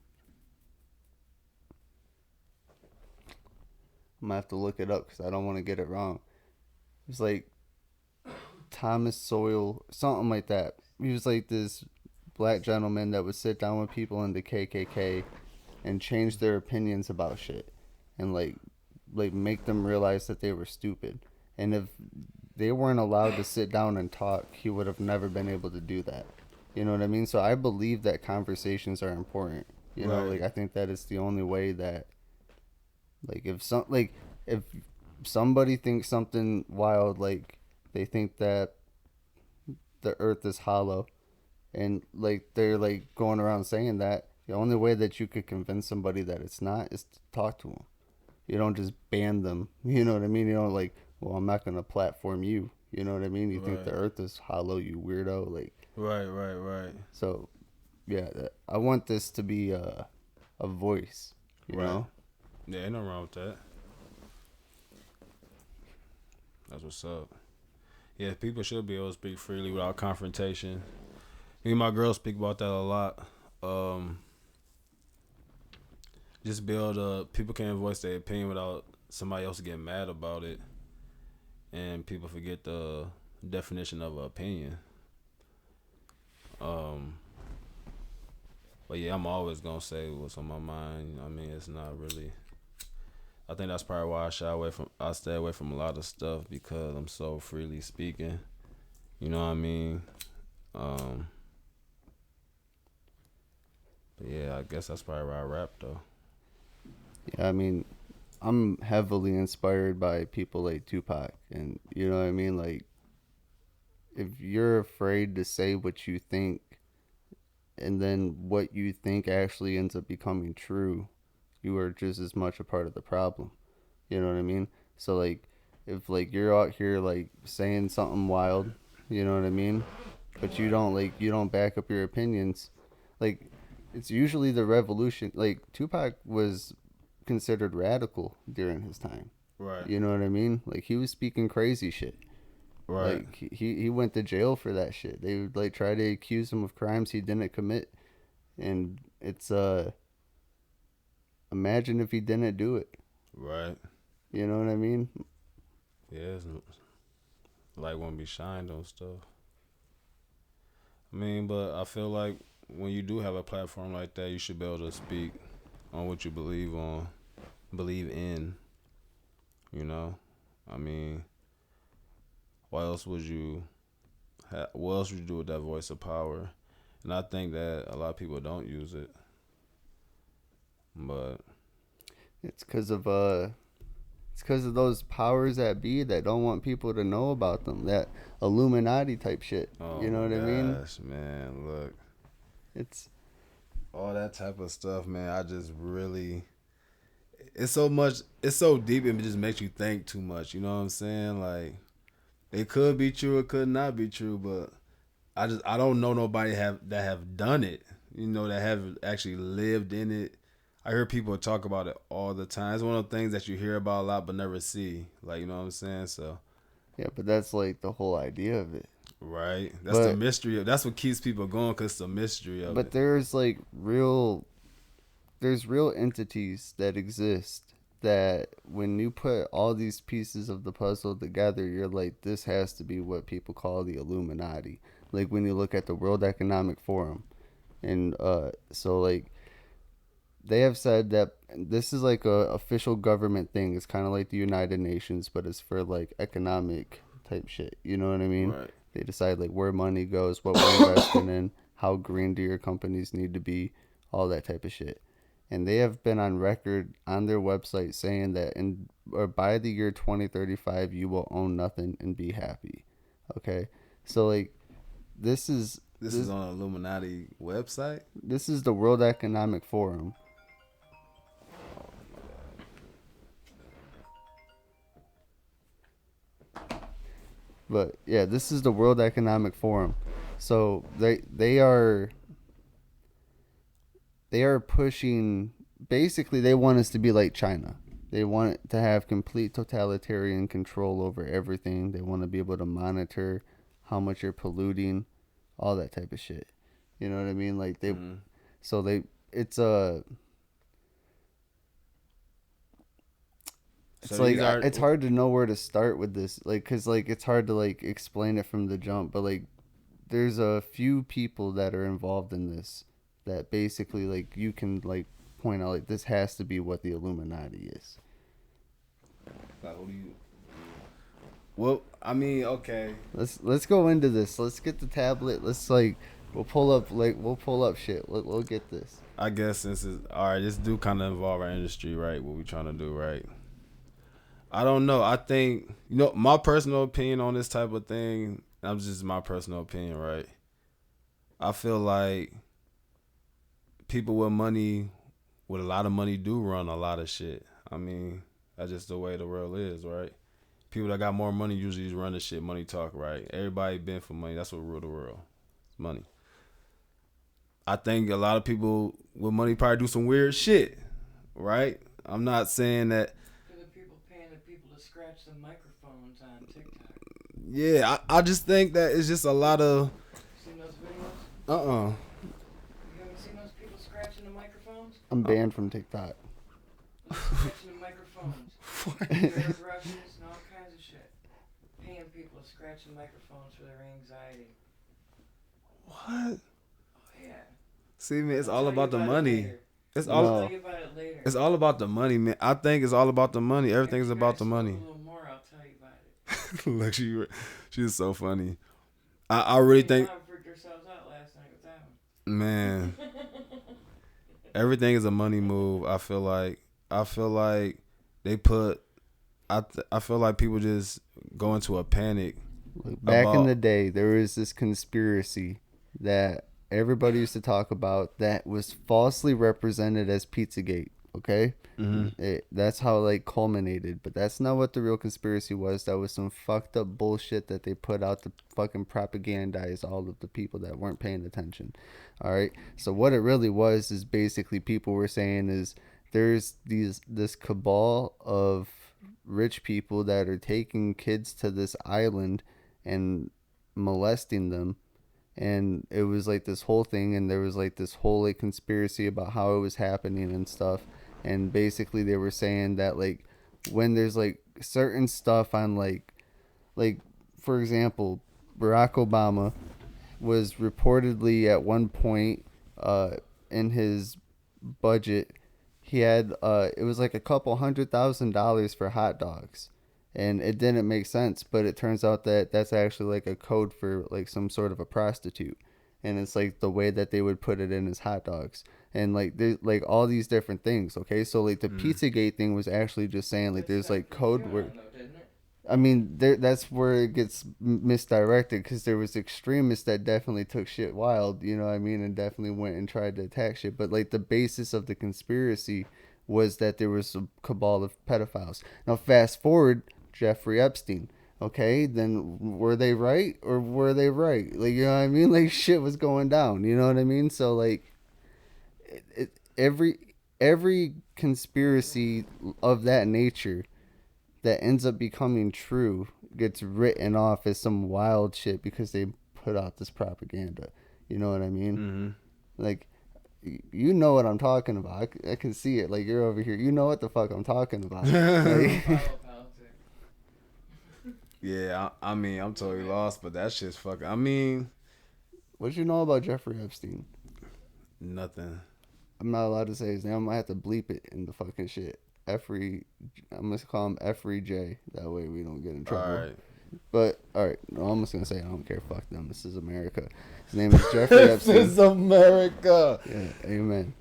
I'm gonna have to look it up because I don't want to get it wrong. It was like Thomas Sowell, something like that. He was like this black gentleman that would sit down with people in the KKK and change their opinions about shit, and like make them realize that they were stupid. And if they weren't allowed to sit down and talk, he would have never been able to do that. You know what I mean? So I believe that conversations are important. You know, Right. like I think that it's the only way that if somebody thinks something wild, like they think that the earth is hollow, and like they're like going around saying that, the only way that you could convince somebody that it's not is to talk to them. You don't just ban them. You know what I mean? You don't like, well, I'm not gonna platform you. You know what I mean? You think the Right. earth is hollow, you weirdo. Like, Right. so yeah, I want this to be a voice. You Right. know? Yeah, ain't nothing wrong with that. That's what's up. Yeah, people should be able to speak freely without confrontation. Me and my girl speak about that a lot. Just be able to, people can't voice their opinion without somebody else getting mad about it. And people forget the definition of an opinion. But yeah, I'm always gonna say what's on my mind. I mean, it's not really. I think that's probably why I stay away from a lot of stuff because I'm so freely speaking. You know what I mean? But yeah, I guess that's probably where I rap though. Yeah, I mean, I'm heavily inspired by people like Tupac, and you know what I mean? Like, if you're afraid to say what you think, and then what you think actually ends up becoming true, you are just as much a part of the problem. You know what I mean? So like, if like you're out here like saying something wild, you know what I mean? But you don't back up your opinions. Like, it's usually the revolution. Like Tupac was considered radical during his time. Right. You know what I mean? Like he was speaking crazy shit. Right. Like he went to jail for that shit. They would like try to accuse him of crimes he didn't commit, and it's imagine if he didn't do it. Right. You know what I mean? Yeah, light won't be shined on stuff. I mean, but I feel like when you do have a platform like that, you should be able to speak on what you believe in. You know, I mean, what else would you do with that voice of power? And I think that a lot of people don't use it, but It's because of those powers that be that don't want people to know about them. That Illuminati type shit. oh You know what I mean? gosh, man, look, It's all that type of stuff, man. I just really, it's so deep, it just makes you think too much. You know what I'm saying? Like, it could be true, it could not be true, but I don't know nobody that have done it. You know, that have actually lived in it. I hear people talk about it all the time. It's one of the things that you hear about a lot but never see. Like, you know what I'm saying? So, yeah, but that's like the whole idea of it. right. That's the mystery of. That's what keeps people going, because it's the mystery of it. But there's real entities that exist that when you put all these pieces of the puzzle together, you're like, this has to be what people call the Illuminati. Like when you look at the World Economic Forum, and so like they have said that this is like a official government thing. It's kind of like the United Nations, but it's for like economic type shit. You know what I mean? Right. They decide like where money goes, what we're investing in, how green do your companies need to be, all that type of shit. And they have been on record on their website saying that by the year 2035 you will own nothing and be happy. Okay, so like this is on Illuminati website. This is the World Economic Forum. But yeah, this is the World Economic Forum. So they are pushing, basically they want us to be like China. They want to have complete totalitarian control over everything. They want to be able to monitor how much you're polluting, all that type of shit. You know what I mean? Like they so they it's It's So like these are- it's hard to know where to start with this, like, cause like it's hard to like explain it from the jump. But like, there's a few people that are involved in this that basically like you can like point out like this has to be what the Illuminati is. Like, what do you? Well, I mean, okay. Let's go into this. Let's get the tablet. Let's like we'll pull up shit. We'll get this. I guess since it's all right, this do kind of involve our industry, right? What we trying to do, right? I don't know. I think, my personal opinion on this type of thing. I'm just my personal opinion, right? I feel like people with money, with a lot of money, do run a lot of shit. I mean, that's just the way the world is, right? People that got more money usually run the shit. Money talk, right? Everybody been for money. That's what rule the world. It's money. I think a lot of people with money probably do some weird shit, right? I'm not saying that. For the people paying the people to scratch the microphones on TikTok. Yeah, I just think that it's just a lot of. Seen those videos? Uh-uh. You haven't seen those people scratching the microphones? I'm banned from TikTok. Scratching the microphones. Airbrushes and all kinds of shit. Paying people to scratch the microphones for their anxiety. What? Oh, yeah. See, man, it's I'll all tell you about the it money. later. It's I'll all. tell you about it later. It's all about the money, man. I think it's all about the money. Everything's If you about guys the smoke money. A little more, I'll tell you about it. Look, she's so funny. I really think, Mom freaked herself out last night with that one. man, everything is a money move. I feel like they put. I feel like people just go into a panic. Like back in about- the day, there was this conspiracy that everybody used to talk about that was falsely represented as Pizzagate. Okay, Mm-hmm. that's how like culminated, but that's not what the real conspiracy was. That was some fucked up bullshit that they put out to fucking propagandize all of the people that weren't paying attention. All right, so what it really was is basically people were saying is there's this cabal of rich people that are taking kids to this island and molesting them, and it was like this whole thing, and there was like this whole like conspiracy about how it was happening and stuff. And basically they were saying that like when there's like certain stuff on like for example, Barack Obama was reportedly at one point in his budget, he had it was like a couple $100,000 for hot dogs, and it didn't make sense, but it turns out that that's actually like a code for like some sort of a prostitute, and it's like the way that they would put it in as hot dogs, and like there's like all these different things. Okay, so like the Pizzagate thing was actually just saying like there's like code word. I mean, that's where it gets misdirected, because there was extremists that definitely took shit wild, you know what I mean, and definitely went and tried to attack shit. But like the basis of the conspiracy was that there was a cabal of pedophiles. Now fast forward, Jeffrey Epstein. Okay, then were they right or were they right? Like, you know what I mean? Like shit was going down, you know what I mean? So like, every conspiracy of that nature that ends up becoming true gets written off as some wild shit because they put out this propaganda. You know what I mean? Mm-hmm. Like, you know what I'm talking about. I can see it. Like, you're over here. You know what the fuck I'm talking about. Like, Yeah, I mean, I'm totally lost, but that shit's fucking. I mean, what did you know about Jeffrey Epstein? nothing. I'm not allowed to say his name. I might have to bleep it in the fucking shit. I'm gonna call him Efrey J. That way we don't get in trouble. All right. But all right, no, I'm just gonna say I don't care. Fuck them. This is America. His name is Jeffrey Epstein. This is America. Yeah, amen.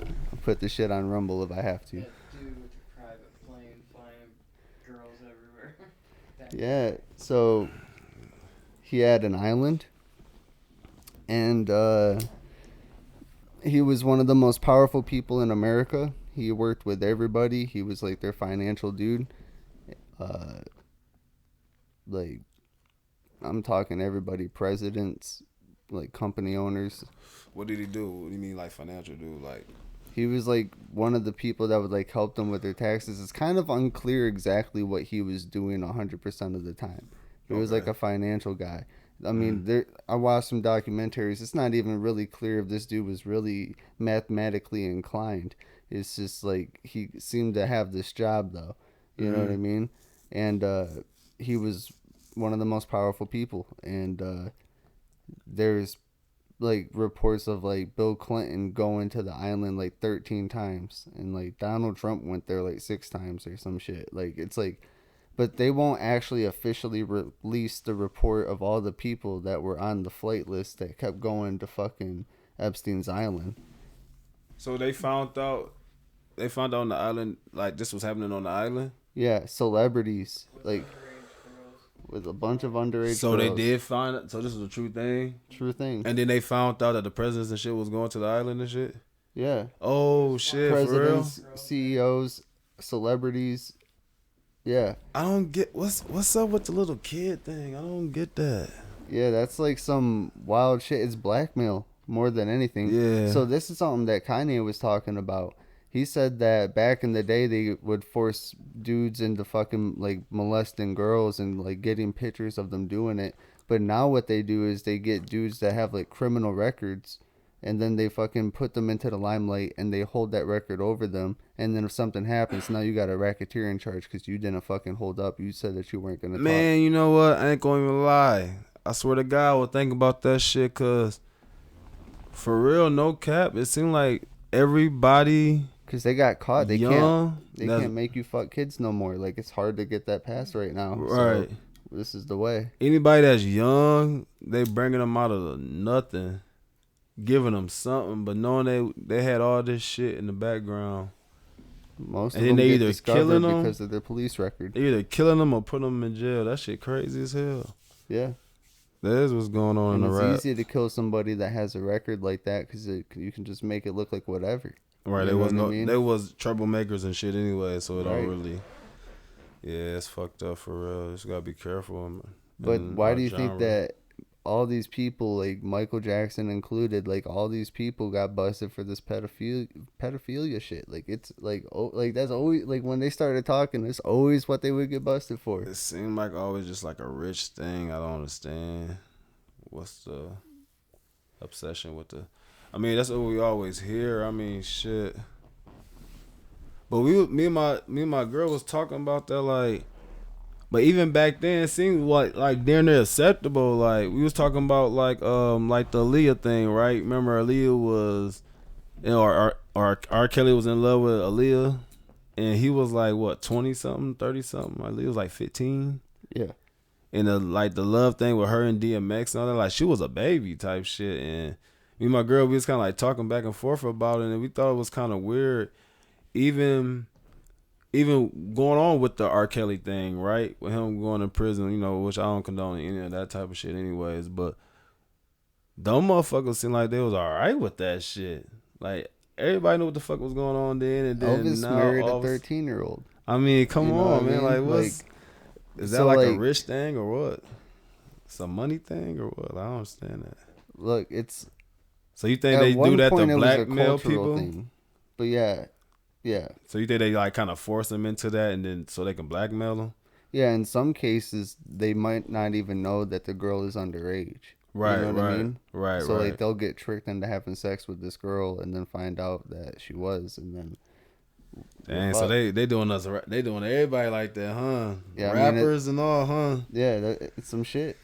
I'll put this shit on Rumble if I have to. That dude with the private plane flying girls everywhere. Yeah. So he had an island, and he was one of the most powerful people in America. He worked with everybody. He was like their financial dude. Like, I'm talking everybody, presidents, like company owners. What did he do? What do you mean, like financial dude? Like, He was like one of the people that would like help them with their taxes. It's kind of unclear exactly what he was doing 100% of the time. He was like a financial guy. I mean, I watched some documentaries. It's not even really clear if this dude was really mathematically inclined. It's just like he seemed to have this job, though. You know what I mean? And he was one of the most powerful people. And there's like reports of like Bill Clinton going to the island like 13 times, and like Donald Trump went there like 6 times or some shit. Like, it's like, but they won't actually officially release the report of all the people that were on the flight list that kept going to fucking Epstein's island. so they found out on the island, like this was happening on the island. Yeah, celebrities like with a bunch of underage So girls. they did find it. So this is a true thing. True thing. And then they found out that the presidents and shit was going to the island and shit. Yeah. Oh shit! Presidents, For real? CEOs, celebrities. Yeah. I don't get what's up with the little kid thing. I don't get that. Yeah, that's like some wild shit. It's blackmail more than anything. Yeah. So this is something that Kanye was talking about. He said that back in the day they would force dudes into fucking like molesting girls and like getting pictures of them doing it. But now what they do is they get dudes that have like criminal records, and then they fucking put them into the limelight and they hold that record over them. And then if something happens, now you got a racketeering charge because you didn't fucking hold up. You said that you weren't going to talk. Man, you know what? I ain't gonna even lie. I swear to God, I would think about that shit, cause for real, no cap. It seemed like everybody Because they got caught. They young, can't make you fuck kids no more. Like, it's hard to get that passed right now. right. So this is the way. Anybody that's young, they bringing them out of nothing, giving them something, but knowing they had all this shit in the background. Most of And them then they get either discovered killing them- because of their police record. They either killing them or putting them in jail. That shit crazy as hell. Yeah. That is what's going on And in the it's rap. easy to kill somebody that has a record like that because you can just make it look like whatever. Right, You there know was what I no, mean? there was troublemakers and shit anyway, so it Right. don't really. Yeah, it's fucked up for real. Just gotta be careful. But in why our do you think genre. that all these people, like Michael Jackson included, like all these people got busted for this pedophilia shit? Like it's like like that's always like when they started talking, it's always what they would get busted for. It seemed like always just like a rich thing. I don't understand. What's the obsession with the? I mean, that's what we always hear. I mean, shit. But me and my girl was talking about that, like. But even back then, it seemed like damn near acceptable. Like we was talking about like the Aaliyah thing, right? Remember Aaliyah was, or R. Kelly was in love with Aaliyah, and he was like what 20 something, 30 something. Aaliyah was like 15. Yeah. And the love thing with her and DMX and all that, like she was a baby type shit. And me and my girl, we was kind of like talking back and forth about it, and we thought it was kind of weird, even going on with the R. Kelly thing, right? With him going to prison, you know, which I don't condone any of that type of shit anyways, but them motherfuckers seemed like they was alright with that shit. Like, everybody knew what the fuck was going on then, and then Elvis now married a 13-year-old. I mean, come You know on, what I man. mean? Like, what's... is that so, like a like, rich thing or what? It's a money thing or what? I don't understand that. Look, it's... So you think at they one do that to point it was a blackmail cultural people? thing. But yeah. So you think they like kind of force them into that, and then so they can blackmail them? Yeah, in some cases, they might not even know that the girl is underage. Right, You know what right, I mean? right, So, right. like, they'll get tricked into having sex with this girl and then find out that she was, and then... Dang, so they doing us, they doing everybody like that, huh? Yeah, I mean, rappers and all, huh? Yeah, it's some shit.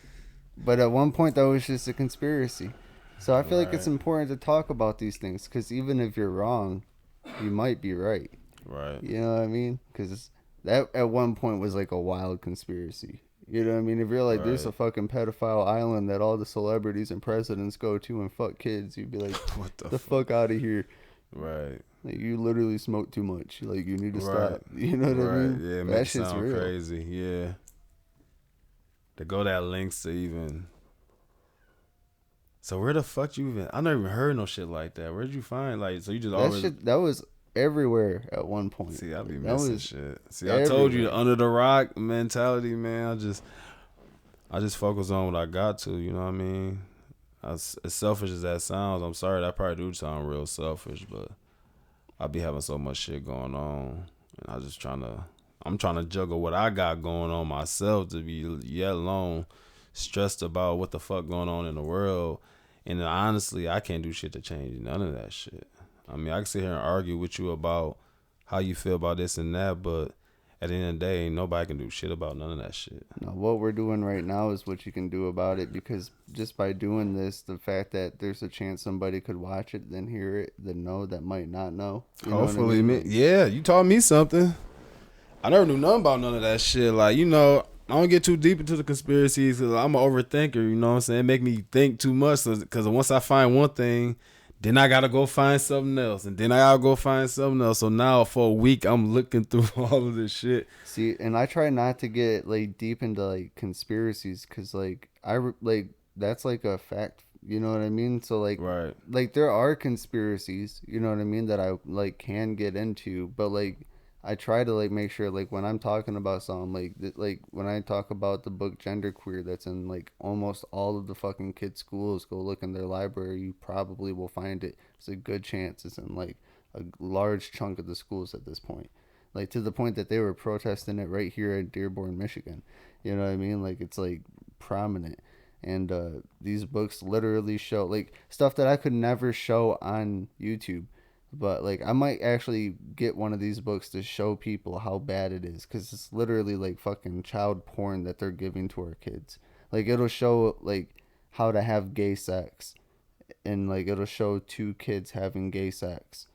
But at one point, that was just a conspiracy. So I feel like it's Right. important to talk about these things, because even if you're wrong, you might be right. Right. You know what I mean? Because that at one point was like a wild conspiracy. You know what I mean? If you're like, there's a Right. fucking pedophile island that all the celebrities and presidents go to and fuck kids, you'd be like, What the fuck out of here. Right. Like, you literally smoke too much. Like, you need to Right. stop. You know what I mean? Yeah, it That makes it shit's sound real. crazy. Yeah. To go that lengths to even. So where the fuck you even? I never even heard no shit like that. Where'd you find like? So you just That always shit, that was everywhere at one point. see. I be That missing was shit. See, I told you the everywhere. under the rock mentality, man. I just focus on what I got to. You know what I mean? As selfish as that sounds, I'm sorry. That probably do sound real selfish, but I be having so much shit going on, and I'm trying to juggle what I got going on myself to be yet alone stressed about what the fuck going on in the world. And honestly, I can't do shit to change none of that shit. I mean, I can sit here and argue with you about how you feel about this and that, but at the end of the day, ain't nobody can do shit about none of that shit. No, what we're doing right now is what you can do about it, because just by doing this, the fact that there's a chance somebody could watch it, then hear it, then know that might not know. You know what I Hopefully, mean? yeah, you taught me something. I never knew nothing about none of that shit. Like, you know, I don't get too deep into the conspiracies because I'm an overthinker, you know what I'm saying? It make me think too much because once I find one thing, then I got to go find something else. And then I got to go find something else. So now for a week, I'm looking through all of this shit. See, and I try not to get like deep into like conspiracies, because like that's like a fact. You know what I mean? So like, Right. like there are conspiracies, you know what I mean, that I like can get into, but like I try to like make sure like when I'm talking about something like when I talk about the book Genderqueer that's in like almost all of the fucking kids' schools, go look in their library, you probably will find it. It's a good chance it's in like a large chunk of the schools at this point. Like to the point that they were protesting it right here in Dearborn, Michigan. You know what I mean? Like it's like prominent. And these books literally show like stuff that I could never show on YouTube. But like I might actually get one of these books to show people how bad it is, because it's literally like fucking child porn that they're giving to our kids. Like it'll show like how to have gay sex, and like it'll show two kids having gay sex,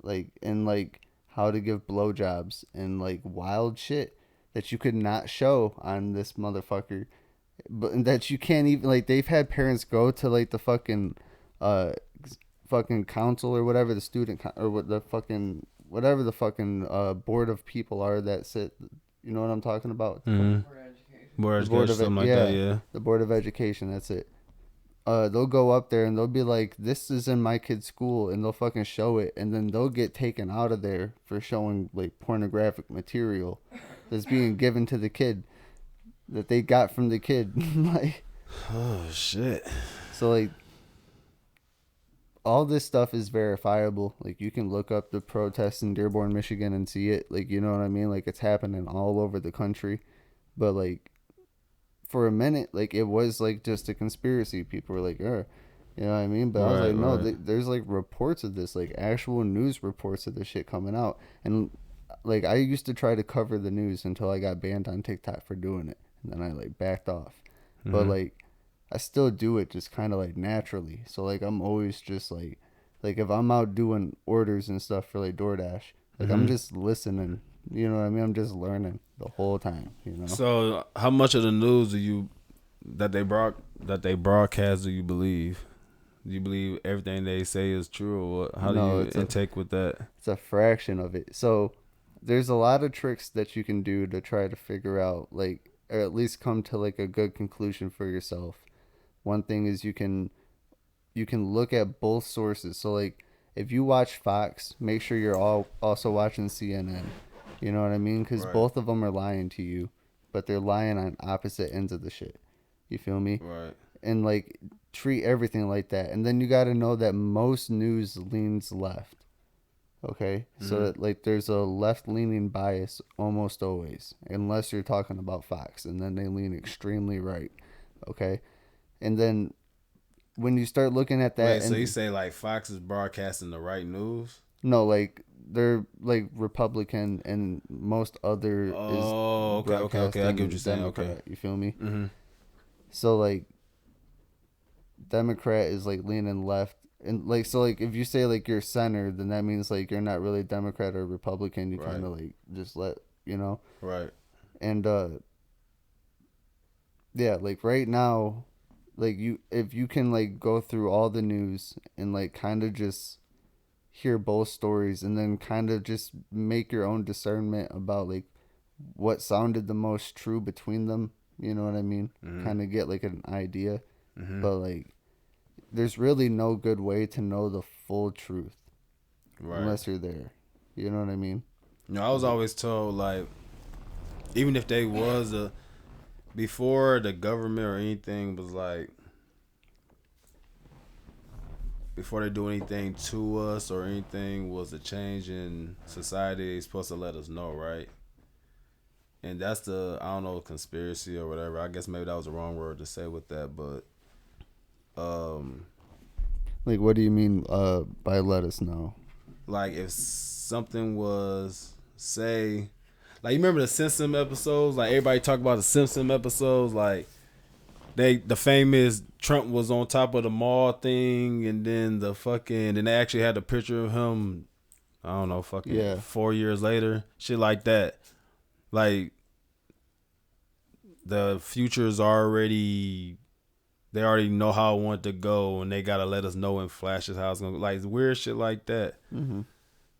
like, and like how to give blowjobs and like wild shit that you could not show on this motherfucker, but that you can't even like. They've had parents go to like the fucking council or whatever, the student or what the fucking whatever the fucking board of people are that sit. You know what I'm talking about? Mm-hmm. For education. Board of The board Education, of something like that, yeah. The board of education. That's it. they'll go up there and they'll be like, this is in my kid's school, and they'll fucking show it, and then they'll get taken out of there for showing like pornographic material that's being given to the kid that they got from the kid. Like, Oh shit. so like all this stuff is verifiable. Like, you can look up the protests in Dearborn, Michigan and see it. Like, you know what I mean? Like, it's happening all over the country. But like, for a minute, like, it was like just a conspiracy. People were like, you know what I mean? But I was Right, like, no, right. there's like reports of this, like actual news reports of this shit coming out. And like, I used to try to cover the news until I got banned on TikTok for doing it, and then I like backed off. But like, I still do it just kind of like naturally. So like, I'm always just like if I'm out doing orders and stuff for like DoorDash, like I'm just listening. You know what I mean? I'm just learning the whole time. You know. So how much of the news that they broadcast do you believe? Do you believe everything they say is true, or what? How No, do you intake with that? It's a fraction of it. So there's a lot of tricks that you can do to try to figure out, like, or at least come to like a good conclusion for yourself. One thing is you can look at both sources. So like, if you watch Fox, make sure you're also watching CNN. You know what I mean? Because Right. both of them are lying to you, but they're lying on opposite ends of the shit. You feel me? Right. And like, treat everything like that. And then you got to know that most news leans left. Okay? So that like, there's a left leaning bias almost always, unless you're talking about Fox, and then they lean extremely right. Okay? And then when you start looking at that, Wait, so you say like Fox is broadcasting the right news? no, like, they're like Republican, and most other Oh, okay, okay. I get what you're saying. Democrat. Okay. You feel me? Mm-hmm. So like, Democrat is like leaning left, and like, so like, if you say like you're center, then that means like you're not really Democrat or Republican. You Right. kind of like just let, you know. Right. And yeah, like right now, like, if you can like go through all the news and like kind of just hear both stories, and then kind of just make your own discernment about like what sounded the most true between them, you know what I mean? Kind of get like an idea. But like, there's really no good way to know the full truth Right. unless you're there. You know what I mean? You know, I was always told, like, even if they was before the government or anything was like, before they do anything to us or anything was a change in society, they supposed to let us know, right? And that's the, I don't know, conspiracy or whatever. I guess maybe that was the wrong word to say with that, but Like, what do you mean by let us know? like if something was, say, like, you remember the Simpson episodes? Like, everybody talk about the Simpson episodes, like the famous Trump was on top of the mall thing, and then then they actually had a picture of him, I don't know, 4 years later, shit like that. Like, the future's already, they already know how I want to go, and they gotta let us know in flashes how it's gonna go. Like, it's weird shit like that.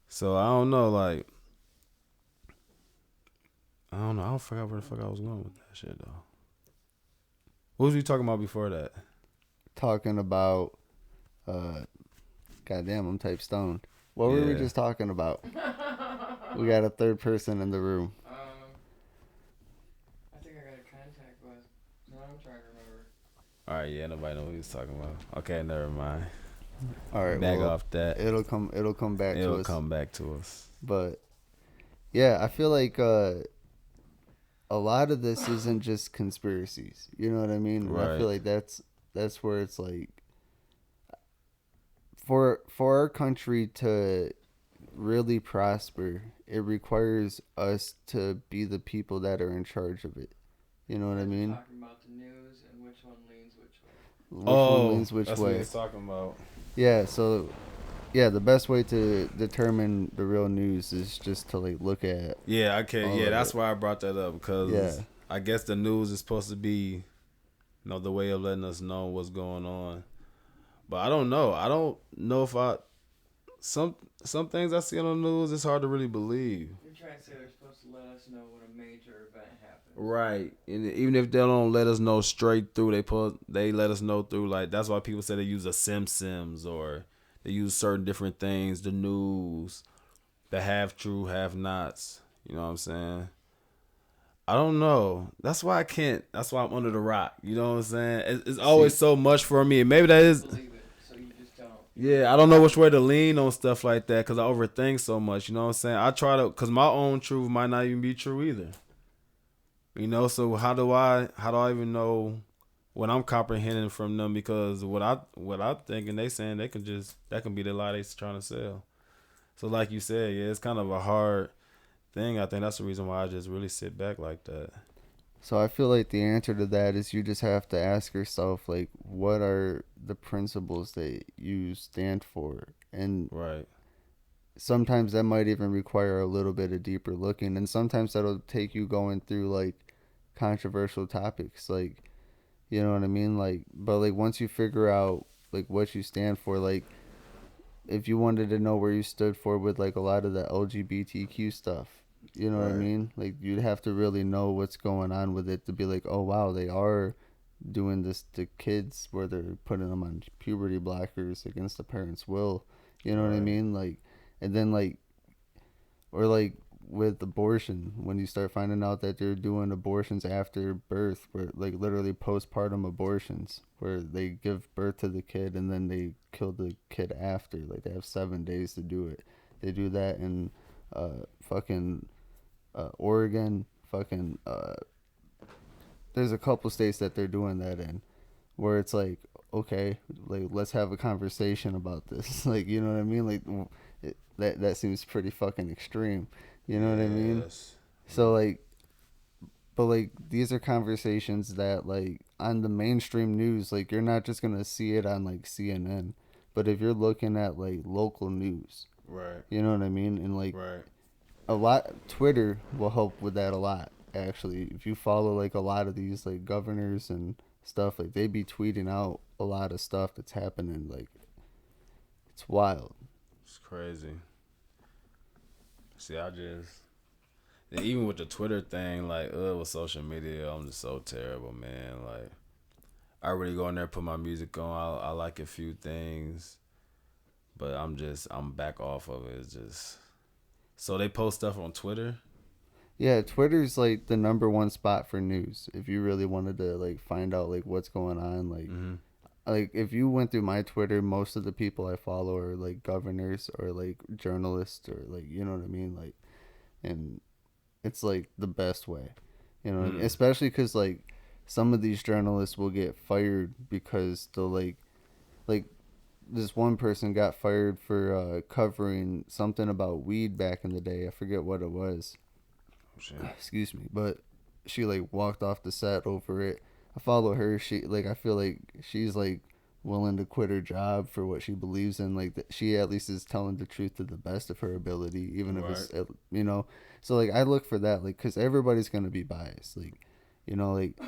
So I don't know, like, I don't know. I don't forgot where the fuck I was going with that shit though. What was we talking about before that? Talking about, goddamn, I'm type stoned. What were we Yeah. just talking about? We got a third person in the room. I think I got a contact with. No, I'm trying to remember. All right, yeah, nobody know what he was talking about. Okay, never mind. All right, Back well, off that. It'll come back to It'll us. come back to us. But yeah, I feel like a lot of this isn't just conspiracies. You know what I mean? And I feel Right. like that's where it's like, for our country to really prosper, it requires us to be the people that are in charge of it. You know what I mean? Talking about the news and which one leans which way. Which one leans which that's what way? he's talking about. Yeah, so yeah, the best way to determine the real news is just to like look at. Yeah, okay, all yeah, of that's it. why I brought that up, because Yeah. I guess the news is supposed to be, the way of letting us know what's going on. But I don't know. I don't know if some things I see on the news, it's hard to really believe. You're trying to say they're supposed to let us know when a major event happens. Right, and even if they don't let us know straight through, they let us know through, like, that's why people say they use a Sims or they use certain different things, the news, the half true, half nots. You know what I'm saying? I don't know. That's why I can't. That's why I'm under the rock. You know what I'm saying? It's always so much for me. And maybe that is. Believe it, so you just don't. Yeah, I don't know which way to lean on stuff like that because I overthink so much. You know what I'm saying? I try to, because my own truth might not even be true either. You know, so how do I even know what I'm comprehending from them? Because what I think and they saying that can be the lie they trying to sell. So like you said, yeah, it's kind of a hard thing. I think that's the reason why I just really sit back like that. So I feel like the answer to that is you just have to ask yourself, like, what are the principles that you stand for? And Right. sometimes that might even require a little bit of deeper looking, and sometimes that'll take you going through like controversial topics, like, you know what I mean, like, but like once you figure out like what you stand for, like if you wanted to know where you stood for with like a lot of the LGBTQ stuff, you know what I Right. mean, like you'd have to really know what's going on with it to be like, oh wow, they are doing this to kids where they're putting them on puberty blockers against the parents' will, you know what I Right. mean, like, and then like, or like with abortion, when you start finding out that they're doing abortions after birth, where like literally postpartum abortions, where they give birth to the kid and then they kill the kid after, like they have 7 days to do it. They do that in fucking Oregon, fucking there's a couple states that they're doing that in, where it's like, okay, like let's have a conversation about this. Like, you know what I mean, like that seems pretty fucking extreme, you know what I mean? Yes. So like, but like these are conversations that like on the mainstream news, like you're not just gonna see it on like CNN, but if you're looking at like local news, Right. you know what I mean, and like Right. a lot, Twitter will help with that a lot actually. If you follow like a lot of these like governors and stuff, like they be tweeting out a lot of stuff that's happening, like it's wild. It's crazy. See, and even with the Twitter thing, like, with social media, I'm just so terrible, man. Like, I really go in there, put my music on. I like a few things, but I'm back off of it. It's just, so they post stuff on Twitter. Yeah, Twitter's like the number one spot for news. If you really wanted to like find out like what's going on, like if you went through my Twitter, most of the people I follow are like governors or like journalists or like, you know what I mean, like, and it's like the best way, you know what I mean? Especially because like some of these journalists will get fired because they'll like this one person got fired for covering something about weed back in the day. I forget what it was. Shit. Excuse me, but she like walked off the set over it. I follow her. She like, I feel like she's like willing to quit her job for what she believes in. Like she at least is telling the truth to the best of her ability, even if it's, you know. So like I look for that, like, because everybody's gonna be biased. Like, you know, like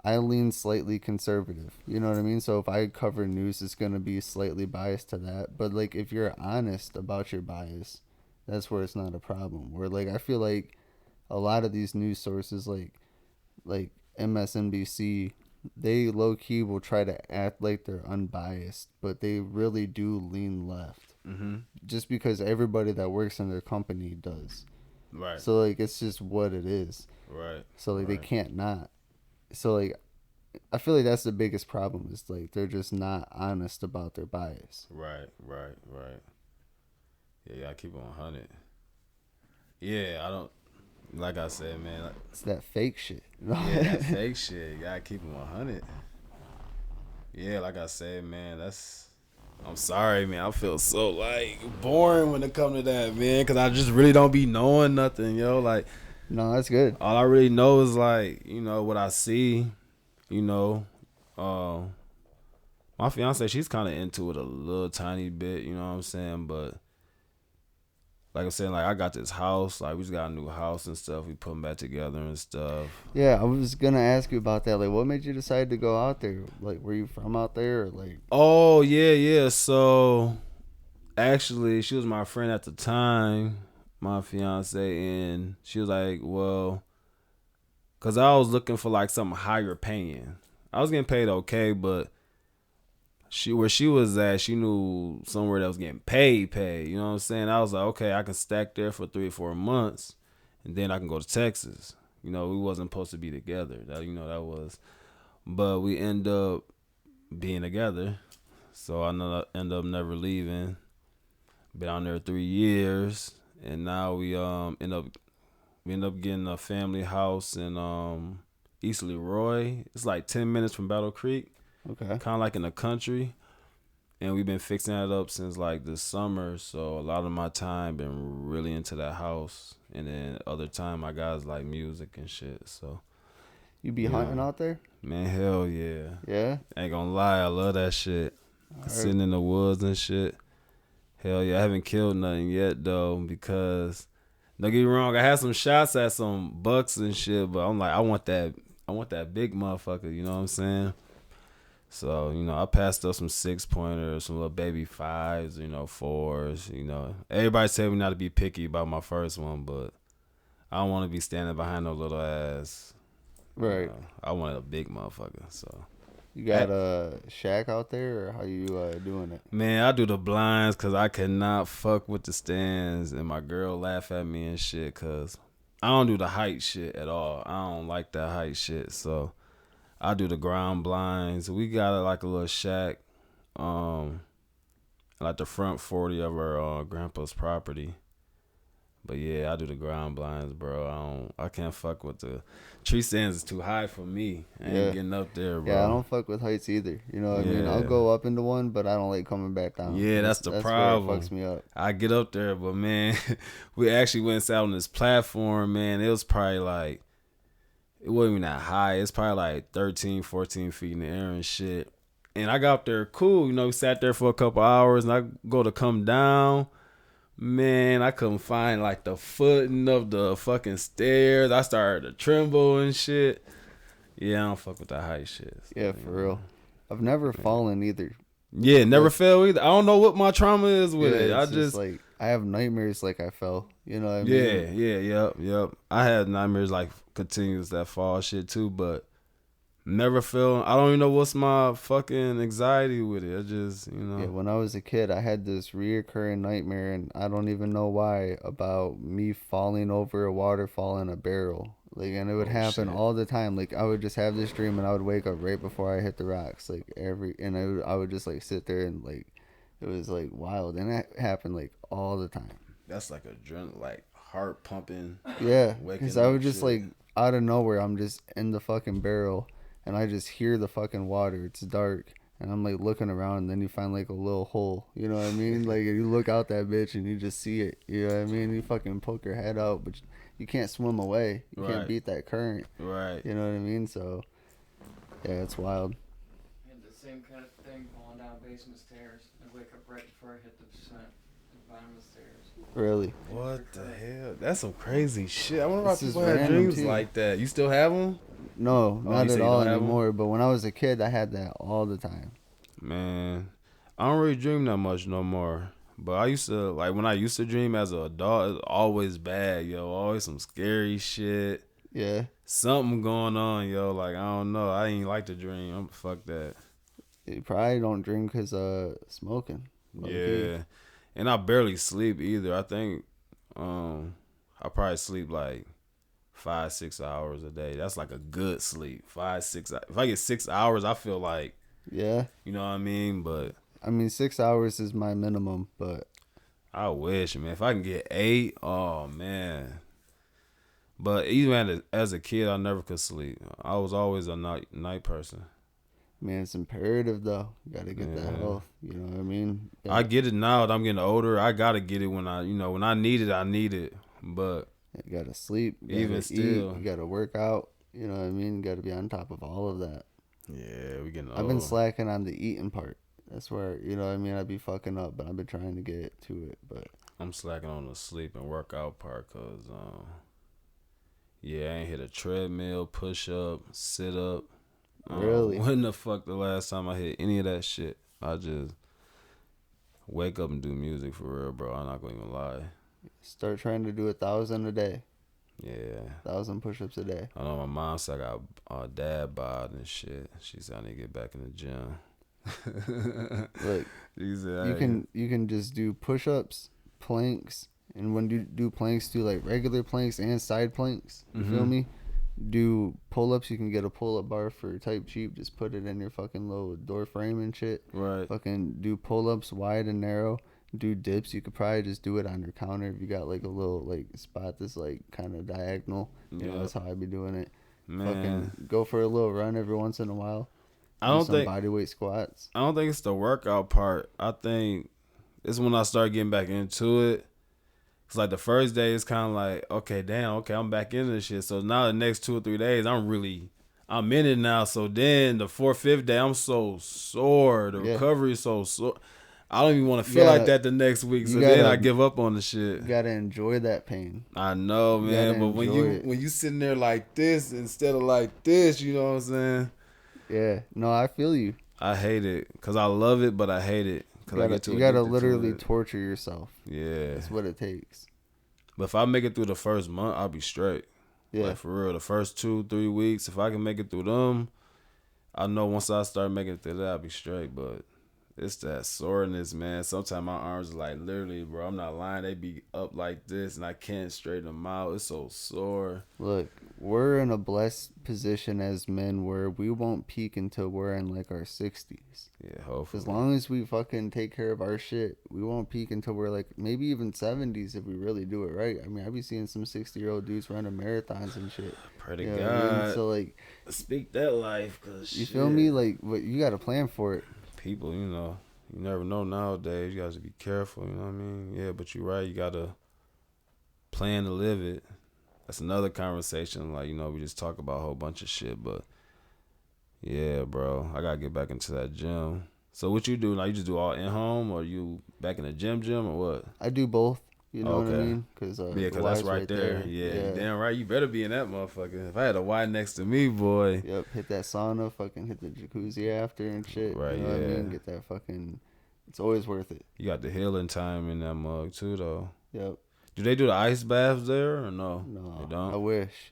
I lean slightly conservative. You know what I mean? So if I cover news, it's gonna be slightly biased to that. But like if you're honest about your bias, that's where it's not a problem. Where like I feel like a lot of these news sources like MSNBC, they low key will try to act like they're unbiased, but they really do lean left. Just because everybody that works in their company does. Right. So like it's just what it is. Right. So like they Right. can't not. So like I feel like that's the biggest problem, is like they're just not honest about their bias. Right. Right. Right. Yeah, you gotta keep it 100. Yeah, I don't. Like I said, man. It's that fake shit. Yeah, that fake shit. You gotta keep it 100. Yeah, like I said, man. I'm sorry, man. I feel so like boring when it come to that, man. Cause I just really don't be knowing nothing, yo. Like, No, that's good. all I really know is like, you know, what I see. You know, my fiance, she's kind of into it a little tiny bit. You know what I'm saying? But like I'm saying, like I got this house, like we just got a new house and stuff. We putting back together and stuff. Yeah, I was gonna ask you about that. Like, what made you decide to go out there? Like, were you from out there, or like? Oh yeah. So actually, she was my friend at the time, my fiance, and she was like, well, Cause I was looking for like something higher paying. I was getting paid okay, but where she was at, she knew somewhere that was getting paid. You know what I'm saying? I was like, okay, I can stack there for 3 or 4 months, and then I can go to Texas. You know, we wasn't supposed to be together. That that was, but we end up being together. So I end up never leaving. Been on there 3 years, and now we end up getting a family house in East Leroy. It's like 10 minutes from Battle Creek. Okay. Kind of like in the country. And we've been fixing that up since like the summer. So a lot of my time been really into that house. And then other time my guys like music and shit. So You be hunting out there? man, hell yeah. Yeah? Ain't gonna lie, I love that shit. Sitting in the woods and shit. Hell yeah, I haven't killed nothing yet though, because don't get me wrong, I had some shots at some bucks and shit, but I'm like, I want that big motherfucker, you know what I'm saying? So, I passed up some 6-pointers, some little baby 5s, 4s, Everybody tell me not to be picky about my first one, but I don't want to be standing behind no little ass. Right. I wanted a big motherfucker, so. You got a shack out there, or how you doing it? Man, I do the blinds because I cannot fuck with the stands, and my girl laugh at me and shit because I don't do the height shit at all. I don't like that height shit, so I do the ground blinds. We got like a little shack, like the front 40 of our grandpa's property. But yeah, I do the ground blinds, bro. I can't fuck with the tree stands. Is too high for me. I ain't getting up there, bro. Yeah, I don't fuck with heights either. You know what I mean? I'll go up into one, but I don't like coming back down. Yeah, that's the problem. Where it fucks me up. I get up there, but man, we actually went and sat on this platform, man. It was probably like, it wasn't even that high. It's probably like 13, 14 feet in the air and shit. And I got up there cool. We sat there for a couple hours, and I go to come down. Man, I couldn't find like the footing of the fucking stairs. I started to tremble and shit. Yeah, I don't fuck with that height shit. So, yeah, for real. I've never fallen either. Yeah, never fell either. I don't know what my trauma is with it. I just like, I have nightmares like I fell. You know what I mean? Yep. I had nightmares like continuous that fall shit too, but never fell. I don't even know what's my fucking anxiety with it. I just, Yeah, when I was a kid, I had this reoccurring nightmare, and I don't even know why, about me falling over a waterfall in a barrel. Like, and it would happen all the time. Like, I would just have this dream, and I would wake up right before I hit the rocks. Like, I would just like sit there and like, it was like wild, and that happened like all the time. That's like adrenaline, like heart pumping. Yeah, because I would just like out of nowhere, I'm just in the fucking barrel. And I just hear the fucking water. It's dark. And I'm like looking around, and then you find like a little hole. You know what I mean? Like, you look out that bitch and you just see it. You know what I mean? You fucking poke your head out, but you can't swim away. You can't beat that current. Right. You know what I mean? So, yeah, it's wild. I had the same kind of thing falling down basement stairs. I wake up right before I hit the cement at the bottom of the stairs. Really? What the hell? That's some crazy shit. I wonder why This is people have random, dreams too. like that. You still have them? No, not you at say you all don't have anymore. But when I was a kid, I had that all the time. Man, I don't really dream that much no more. But I used to, like, when I used to dream as an adult, it was always bad, yo. Always some scary shit. Yeah. Something going on, yo. Like, I don't know. I ain't like to dream. Fuck that. You probably don't dream because smoking. Yeah. And I barely sleep either. I think I probably sleep like 5-6 hours a day. That's like a good sleep. 5-6. If I get 6 hours, I feel like, Yeah. you know what I mean? But I mean, 6 hours is my minimum, but I wish, man. If I can get 8, oh man. But even as a kid, I never could sleep. I was always a night person. man, it's imperative though. You gotta get that health. You know what I mean? Yeah. I get it now that I'm getting older. I gotta get it when when I need it, I need it. But you gotta sleep. You even gotta still, eat, you gotta work out. You know what I mean? You gotta be on top of all of that. yeah, we getting old. I've been slacking on the eating part. That's where, you know what I mean, I'd be fucking up, but I've been trying to get to it. But I'm slacking on the sleep and workout part because, yeah, I ain't hit a treadmill, push up, sit up. Really? When the fuck the last time I hit any of that shit? I just wake up and do music for real, bro. I'm not gonna even lie. start trying to do 1,000 a day. Yeah. 1,000 push-ups a day. I know my mom said I got dad bod and shit. She said I need to get back in the gym. Look, She said, you can just do push-ups, planks, and when you do planks, do like regular planks and side planks. You feel me? Do pull-ups. You can get a pull-up bar for type cheap. Just put it in your fucking little door frame and shit. Right. Fucking do pull-ups wide and narrow. Do dips. You could probably just do it on your counter if you got like a little like spot that's like kind of diagonal. You know, that's how I be doing it. Man. Fucking go for a little run every once in a while. I don't some think body weight squats. I don't think it's the workout part. I think it's when I start getting back into it. It's like the first day is kind of like, okay, damn, okay, I'm back into this shit. So now the next 2 or 3 days, I'm in it now. So then the 4th, 5th day, I'm so sore. The recovery is so sore. I don't even want to feel like that the next week. So then I give up on the shit. You gotta enjoy that pain. I know, man. But when you sitting there like this instead of like this, you know what I'm saying? Yeah. No, I feel you. I hate it because I love it, but I hate it. You gotta literally torture yourself. Yeah. That's what it takes. But if I make it through the first month, I'll be straight. Yeah. Like, for real, the first 2-3 weeks, if I can make it through them, I know once I start making it through that, I'll be straight. But it's that soreness, man. Sometimes my arms are like, literally, bro, I'm not lying. They be up like this, and I can't straighten them out. It's so sore. Look, we're in a blessed position as men where we won't peak until we're in like our 60s. Yeah, hopefully. As long as we fucking take care of our shit, we won't peak until we're like maybe even 70s if we really do it right. I mean, I be seeing some 60-year-old dudes running marathons and shit. Pray to God. I mean? So like, speak that life, cause you feel me? Like, what you got to plan for it. People, you know, you never know nowadays. You got to be careful. You know what I mean? Yeah, but you're right. You got to plan to live it. That's another conversation. Like, you know, we just talk about a whole bunch of shit, but yeah, bro, I gotta get back into that gym. So what you do? Like, you just do all in home, or you back in the gym, or what? I do both. You know what I mean? Cause that's right there. Yeah, damn right. You better be in that motherfucker. If I had a Y next to me, boy. Yep, hit that sauna, fucking hit the jacuzzi after and shit. Right, you know what I mean? Get that fucking. It's always worth it. You got the healing time in that mug too, though. Yep. Do they do the ice baths there or no? No, they don't. I wish.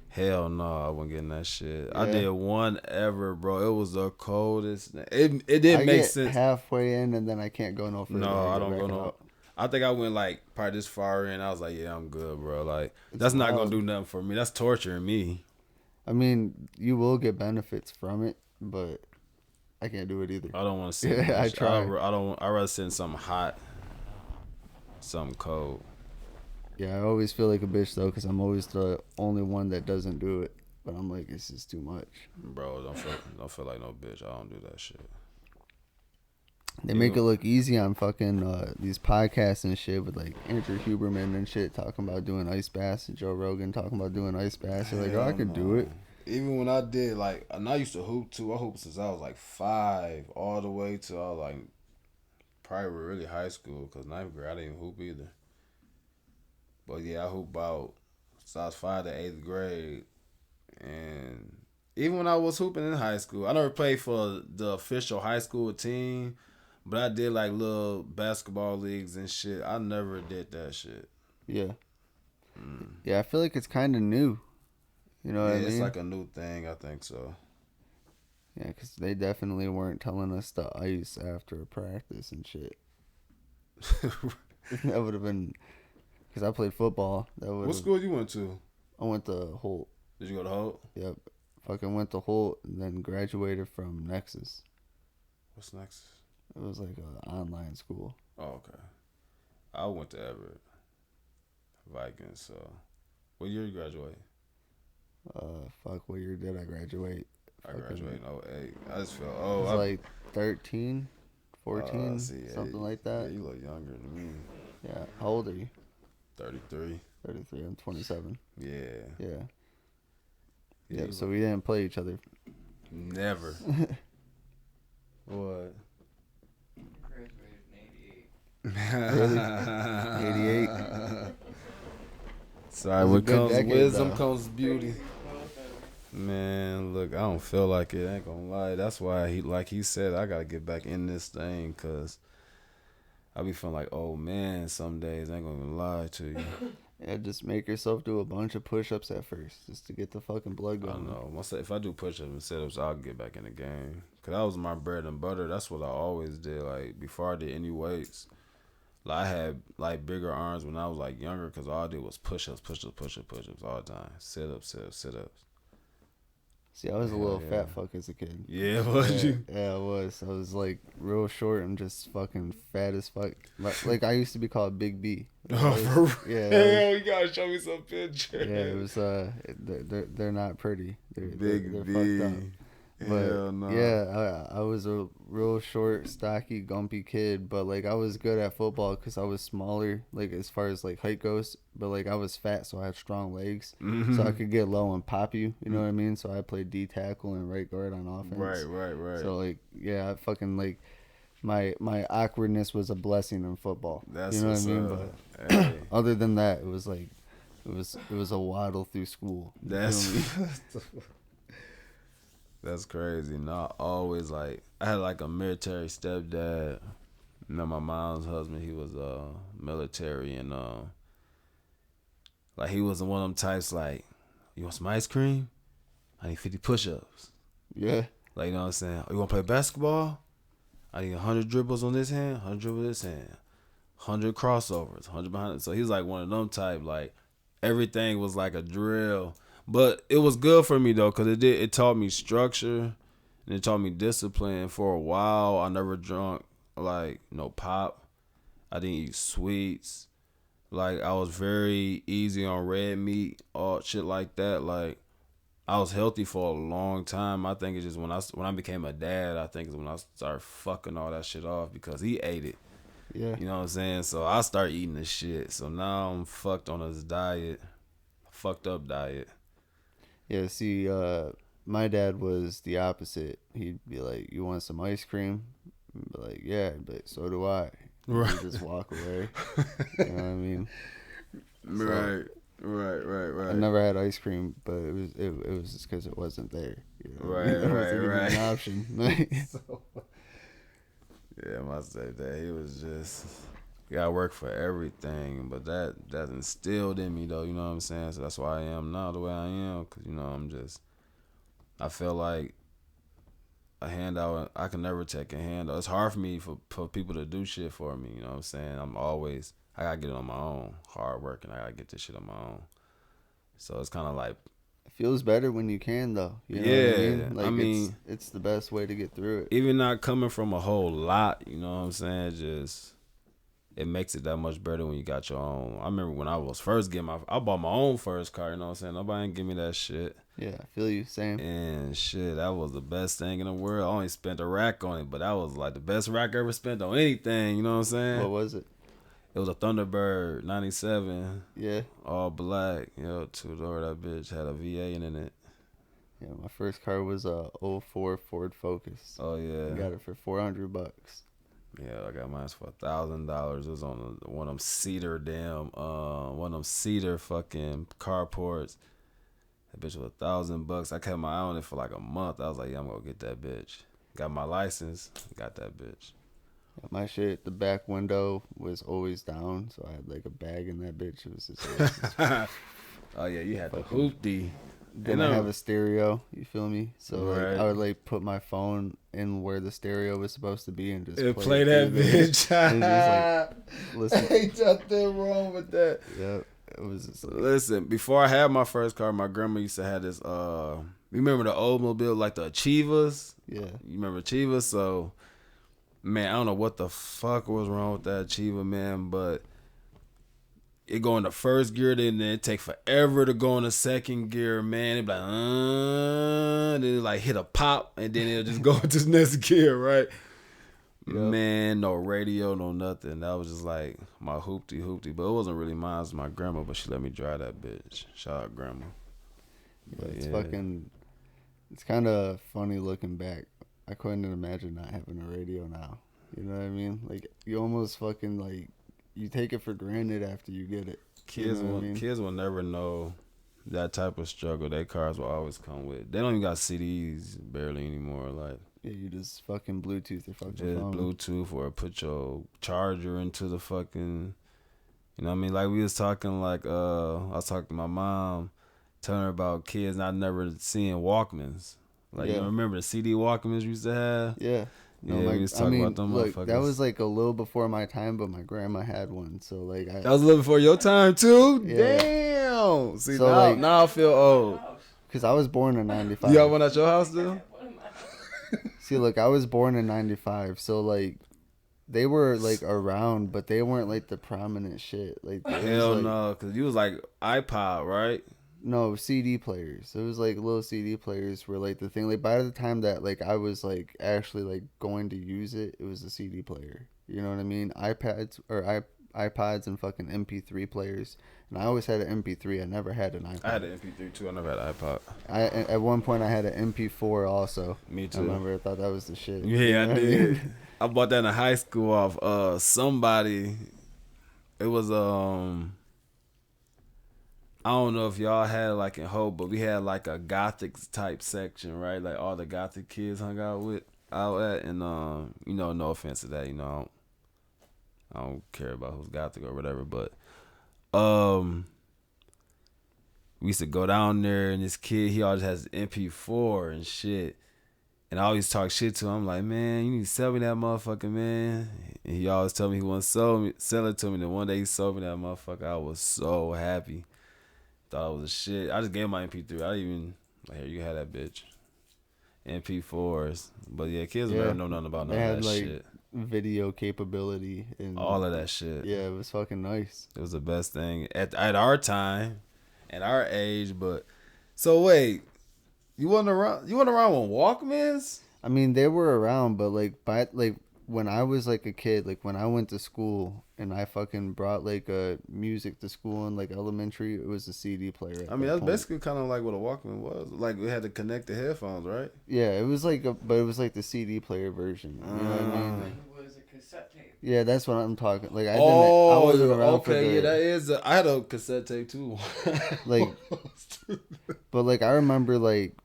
Hell no, I wasn't getting that shit. Yeah. I did one ever, bro. It was the coldest. It didn't make sense. Halfway in and then I can't go no further. No, I don't go no. I think I went like probably this far in. I was like, yeah, I'm good, bro. Like, that's not gonna do nothing for me. That's torturing me. I mean, you will get benefits from it, but I can't do it either. I don't want to sit. I try. I don't. I rather sit in something hot, something cold. Yeah, I always feel like a bitch though, cause I'm always the only one that doesn't do it. But I'm like, it's just too much. Bro, don't feel like no bitch. I don't do that shit. They make it look easy on fucking these podcasts and shit with like Andrew Huberman and shit talking about doing ice baths and Joe Rogan talking about doing ice baths. They're like, oh, I could do it. Even when I did, like, and I used to hoop too. I hooped since I was like 5 all the way to I was like probably really high school, because 9th grade I didn't even hoop either. But yeah, I hooped about since I was 5 to 8th grade. And even when I was hooping in high school, I never played for the official high school team, but I did like little basketball leagues and shit. I never did that shit. Yeah. Yeah, I feel like it's kind of new. You know what I mean? It's like a new thing, I think so. Yeah, because they definitely weren't telling us to ice after practice and shit. That would have been... Because I played football. What school you went to? I went to Holt. Did you go to Holt? Yep. Fucking went to Holt and then graduated from Nexus. What's Nexus? It was like an online school. Oh, okay. I went to Everett. Vikings, so... What year you graduate? What year did I graduate? I graduated in 08. I just feel old. I was like 13, 14, something like that. Yeah, you look younger than me. Yeah. How old are you? 33. 33. I'm 27. Yeah. Yeah. Yeah, so we didn't play each other. Never. What? Graduated Really? 88? Sorry, what comes decade, wisdom though. comes beauty. Man, look, I don't feel like it. I ain't gonna lie. That's why he said, I gotta get back in this thing, cause I be feeling like, oh man, some days I ain't gonna lie to you. Yeah, just make yourself do a bunch of push-ups at first, just to get the fucking blood I going. don't know. If I do push-ups and sit-ups, I'll get back in the game. Cause that was my bread and butter. That's what I always did. Like before I did any weights, like I had like bigger arms when I was like younger. Cause all I did was push-ups, push-ups, push-ups, push-ups all the time. Sit-ups, sit-ups, sit-ups. See, I was a Hell little yeah. fat fuck as a kid. Yeah, was Yeah, you? yeah, I was. I was like real short and just fucking fat as fuck. Like I used to be called Big B. Oh, for real? Yeah, Hell, you gotta show me some pictures. yeah, it was. They're not pretty. They're Big fucked up. B. But Hell no. yeah, I was a real short, stocky, gumpy kid. But like I was good at football because I was smaller, like as far as like height goes. But like I was fat, so I had strong legs, Mm-hmm. so I could get low and pop you. You know what I mean? So I played D tackle and right guard on offense. Right. So like yeah, I fucking like my awkwardness was a blessing in football. That's you know what I what's mean? up. But Hey. other than that, it was like it was a waddle through school. You That's feel me? that's crazy. No, I always like I had like a military stepdad. You know, my mom's husband, he was military and like he was one of them types like, you want some ice cream? I need 50 push-ups. Yeah. Like, you know what I'm saying? You want to play basketball? I need 100 dribbles on this hand, 100 dribbles this hand, 100 crossovers, 100 behind. So he was like one of them type. Like everything was like a drill, but it was good for me though, cause it taught me structure, and it taught me discipline. For a while, I never drunk like no pop. I didn't eat sweets. Like I was very easy on red meat, all shit like that. Like I was healthy for a long time. I think it's just when I became a dad, I think it's when I started fucking all that shit off because he ate it. Yeah. You know what I'm saying? So I start eating this shit. So now I'm fucked on this diet. Fucked up diet. Yeah, see, my dad was the opposite. He'd be like, "You want some ice cream?" I'd be like, "Yeah," but so do I. Right. He'd just walk away. You know what I mean? Right. I never had ice cream, but it was just because it wasn't there. You know? Right, It wasn't right, even right. An option. Yeah, my stepdad, he was just, he got work for everything, but that instilled in me though, you know what I'm saying? So that's why I am now the way I am, because, you know, I feel like a handout, I can never take a handout. It's hard for me for people to do shit for me, you know what I'm saying? I gotta get it on my own, hard work, and I gotta get this shit on my own. So it's kind of like, It feels better when you can, though. You know what I mean? Yeah, Like, I mean- it's the best way to get through it. even not coming from a whole lot, you know what I'm saying? Just it makes it that much better when you got your own. I remember when I was first I bought my own first car, you know what I'm saying? Nobody ain't give me that shit. Yeah, I feel you. Same. And shit, that was the best thing in the world. I only spent a rack on it, but that was like the best rack I ever spent on anything, you know what I'm saying? What was it? It was a Thunderbird 97, Yeah. all black, two-door. That bitch had a V8 in it. Yeah, my first car was a '04 Ford Focus. Oh I yeah. got it for $400. Yeah, I got mine for $1,000. It was on one of them cedar fucking carports. That bitch was $1,000. I kept my eye on it for like a month. I was like, yeah, I'm gonna get that bitch. Got my license, got that bitch. Yeah, my shit, the back window was always down, so I had like a bag in that bitch. It was just Oh yeah, you had the Fucking- hoopty. didn't have a stereo. You feel me? So like, Right. I would like put my phone in where the stereo was supposed to be and just Play it that through there. bitch. And just, listen. Ain't nothing wrong with that. Yeah, it was just like, Listen, before I had my first car, my grandma used to have this. You remember the old mobile, like the Achievas? yeah. You remember Achievas? So, man, I don't know what the fuck was wrong with that Achiever, man, but it go in the first gear, then it take forever to go in the second gear, man. It be like, then it like hit a pop, and then it'll just go into the next gear, right? Yep. Man, no radio, no nothing. That was just like my hoopty. But it wasn't really mine. It was my grandma, but she let me drive that bitch. Shout out grandma. But It's yeah. fucking. It's kind of funny looking back. I couldn't imagine not having a radio now. You know what I mean? Like you almost fucking like you take it for granted after you get it. Kids You know what I mean? kids will never know that type of struggle. Their cars will always come with. They don't even got CDs barely anymore. Like Yeah, you just fucking Bluetooth or fuck your just phone. Bluetooth or put your charger into the fucking You know what I mean? Like we was talking, like I was talking to my mom, telling her about kids not never seeing Walkmans. Like you remember the CD Walkmans we used to have? Yeah. No, Yeah, we was talking about them look, motherfuckers. that was like a little before my time, but my grandma had one, so like That was a little before your time too. Yeah. Damn. See So, now, like- now I feel old. because I was born in '95. You got one at your house still? See, look, I was born in '95, so like they were like around, but they weren't like the prominent shit. Like it was, Hell like, no, cause you was like iPod, right? no CD players. It was like little CD players were like the thing. Like by the time that like I was like actually like going to use it, it was a CD player. You know what I mean? iPods and fucking MP3 players. And I always had an MP3. I never had an iPod. I had an MP3 too. I never had an iPod. At one point I had an MP4 also. Me I too. remember I thought that was the shit. Yeah, You know I what did. mean? I bought that in high school off somebody. It was I don't know if y'all had like in Hope, but we had like a gothic type section, right? Like all the gothic kids hung out at, and you know, no offense to that, you know, I don't care about who's gothic or whatever, but we used to go down there, and this kid, he always has MP4 and shit. And I always talk shit to him. I'm like, man, you need to sell me that motherfucker, man. And he always tell me he wouldn't sell it to me. Then one day he sold me that motherfucker. I was so happy. Thought it was a shit. I just gave him my MP3. I didn't even, like, here, you had that bitch. MP4s. But yeah, kids never know nothing about none They of had that like shit. video capability and All of that shit. Yeah, it was fucking nice. It was the best thing at our time, at our age. But so wait, you wasn't around when Walkmans? I mean, they were around, but like when I was like a kid, like when I went to school and I fucking brought like music to school in like elementary, it was a CD player. I mean, that's basically kind of like what a Walkman was. Like we had to connect the headphones, right? Yeah, it was like but it was like the CD player version. You know what I mean? It was a cassette tape. Yeah, that's what I'm talking. Like I Oh, wasn't around okay, for the, yeah, that is. I had a cassette tape too. like, but like I remember like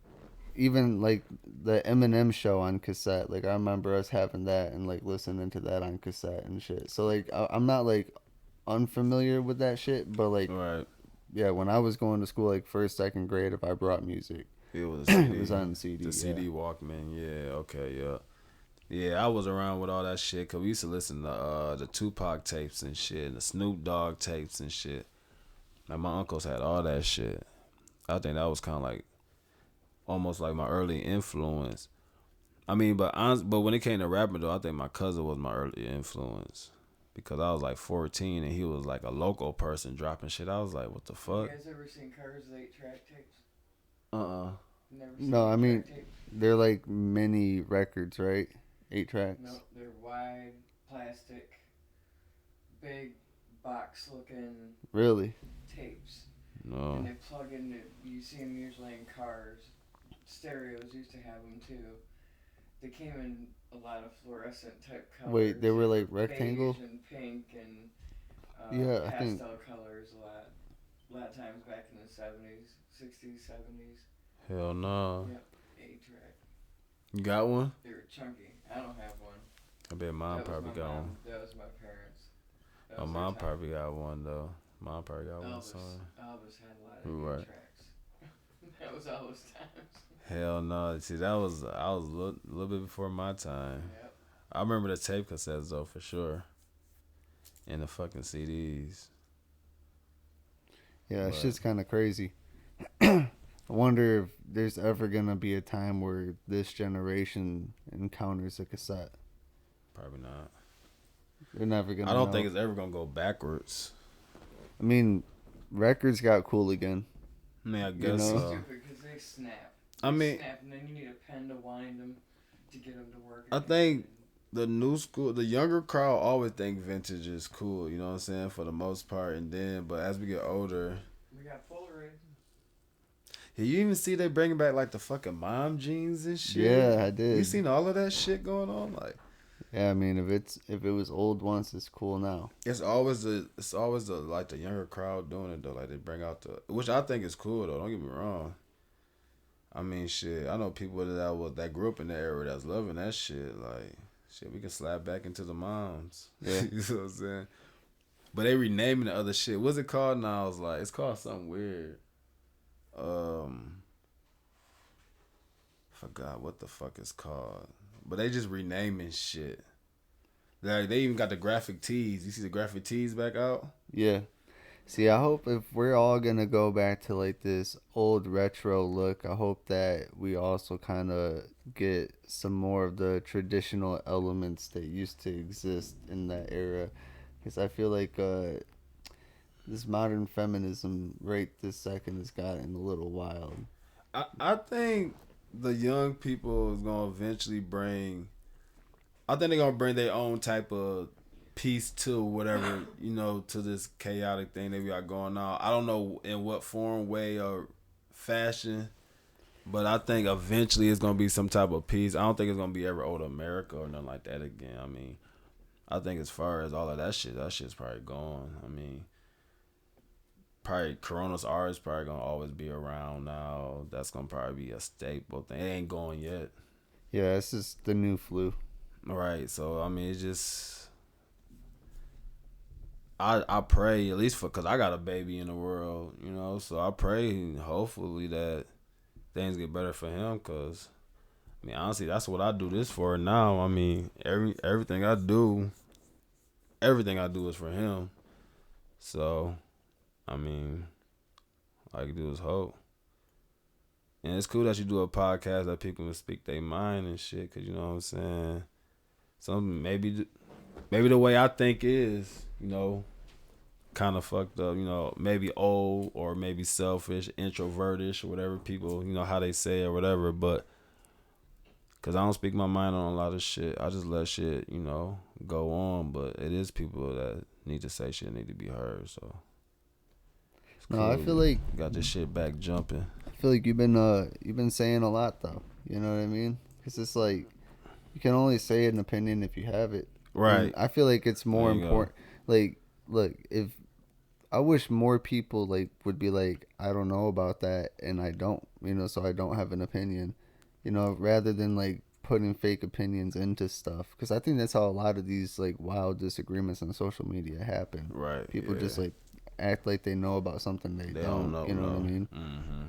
even like the Eminem show on cassette. Like I remember us having that and like listening to that on cassette and shit. So like I'm not like unfamiliar with that shit, but like Right. yeah, when I was going to school like first, second grade, if I brought music, It was CD. it was on CD. The CD Walkman. Yeah. Okay. Yeah. Yeah, I was around with all that shit because we used to listen to the Tupac tapes and shit, and the Snoop Dogg tapes and shit. Like my uncles had all that shit. I think that was kind of like almost like my early influence. I mean, but when it came to rapping though, I think my cousin was my early influence because I was like 14 and he was like a local person dropping shit. I was like, what the fuck? You guys ever seen cars with 8-track tapes? Never seen No, I 8-track mean tape? they're like mini records, right? 8 tracks. No, they're wide, plastic, big box looking Really? tapes. No. And they plug into, you see them usually in cars. Stereos used to have them too. They came in a lot of fluorescent type colors. Wait, they were like rectangle? Beige and pink and Yeah, I think- pastel colors a lot. A lot of times back in the 70s, 60s, 70s. Hell no. Yep, 8-track. You got one? They were chunky. I don't have one. I bet mom That was probably my got mom. one. That was my parents. That My was their mom time. probably got one though. Mom probably got one. Elvis Son. had a lot of Right. 8-tracks. That was all those times. Hell no. See, I was a little bit before my time. Yep. I remember the tape cassettes though for sure. And the fucking CDs. Yeah, But- shit's kind of crazy. I wonder if there's ever gonna be a time where this generation encounters a cassette. Probably not. They're never gonna. I don't know. think it's ever gonna go backwards. I mean, records got cool again. I mean, I guess know? so. Stupid because they snap. I They mean- snap, and then you need a pen to wind them to get them to work. I again. think the new school, the younger crowd always think vintage is cool, you know what I'm saying, for the most part. And then, but as we get older, We got Polaroid. yeah, you even see they bringing back like the fucking mom jeans and shit. Yeah, I did. You seen all of that shit going on? Like, Yeah, I mean, if it was old once, it's cool now. it's always the like the younger crowd doing it though. Like they bring out which I think is cool though. Don't get me wrong. I mean, shit. I know people that grew up in that era that's loving that shit. Like, shit, we can slap back into the moms. Yeah. You know what I'm saying? But they renaming the other shit. What's it called now? I was like, it's called something weird. Forgot what the fuck it's called. But they just renaming shit. Like they even got the graphic tees. You see the graphic tees back out? Yeah. See, I hope if we're all gonna go back to like this old retro look, I hope that we also kind of get some more of the traditional elements that used to exist in that era. Because I feel like this modern feminism right this second has gotten a little wild. I think the young people is gonna eventually bring. I think they're gonna bring their own type of piece to whatever, to this chaotic thing that we got going on. I don't know in what form, way, or fashion, but I think eventually it's gonna be some type of piece. I don't think it's gonna be ever old America or nothing like that again. I mean, I think as far as all of that shit's probably gone. I mean, probably Corona's art is probably gonna always be around now. That's gonna probably be a staple thing. It ain't going yet. Yeah, this is the new flu. Right. So I mean, it's just. I pray, at least because I got a baby in the world, so I pray hopefully that things get better for him, because, I mean, honestly, that's what I do this for now. I mean, everything I do is for him. So, I mean, all I can do is hope. And it's cool that you do a podcast that people can speak their mind and shit, because, you know what I'm saying? Some maybe the way I think is, kind of fucked up, maybe old or maybe selfish, introvertish, or whatever people, how they say it or whatever. But because I don't speak my mind on a lot of shit, I just let shit, go on. But it is people that need to say shit, need to be heard. So it's No, I feel like you got this shit back jumping. I feel like you've been saying a lot though. You know what I mean? Because it's like you can only say an opinion if you have it. Right. And I feel like it's more important. Like, look, if I wish more people like would be like, I don't know about that, and I don't, so I don't have an opinion, rather than like putting fake opinions into stuff. Because I think that's how a lot of these like wild disagreements on social media happen. Right. People yeah. just like act like they know about something they don't know. You know what I mean? Mm-hmm.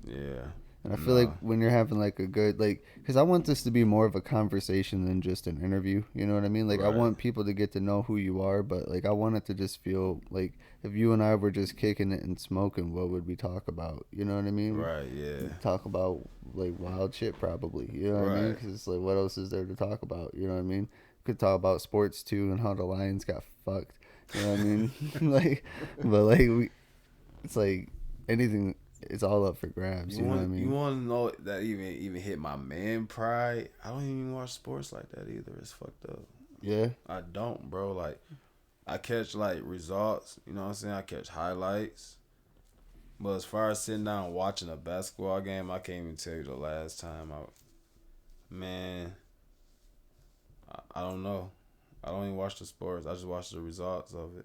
Yeah. And I feel like when you're having like a good, like, because I want this to be more of a conversation than just an interview. You know what I mean? Like, Right. I want people to get to know who you are, but like, I want it to just feel like if you and I were just kicking it and smoking, what would we talk about? You know what I mean? Right. Yeah. We'd talk about like wild shit, probably. You know what I mean? Right. Because it's like, what else is there to talk about? You know what I mean? Could talk about sports too and how the Lions got fucked. You know what I mean? It's like anything. It's all up for grabs. You know what I mean? You want to know that even hit my man pride? I don't even watch sports like that either. It's fucked up. Yeah. I don't, bro. Like, I catch like results. You know what I'm saying? I catch highlights. But as far as sitting down and watching a basketball game, I can't even tell you the last time. I don't know. I don't even watch the sports. I just watch the results of it.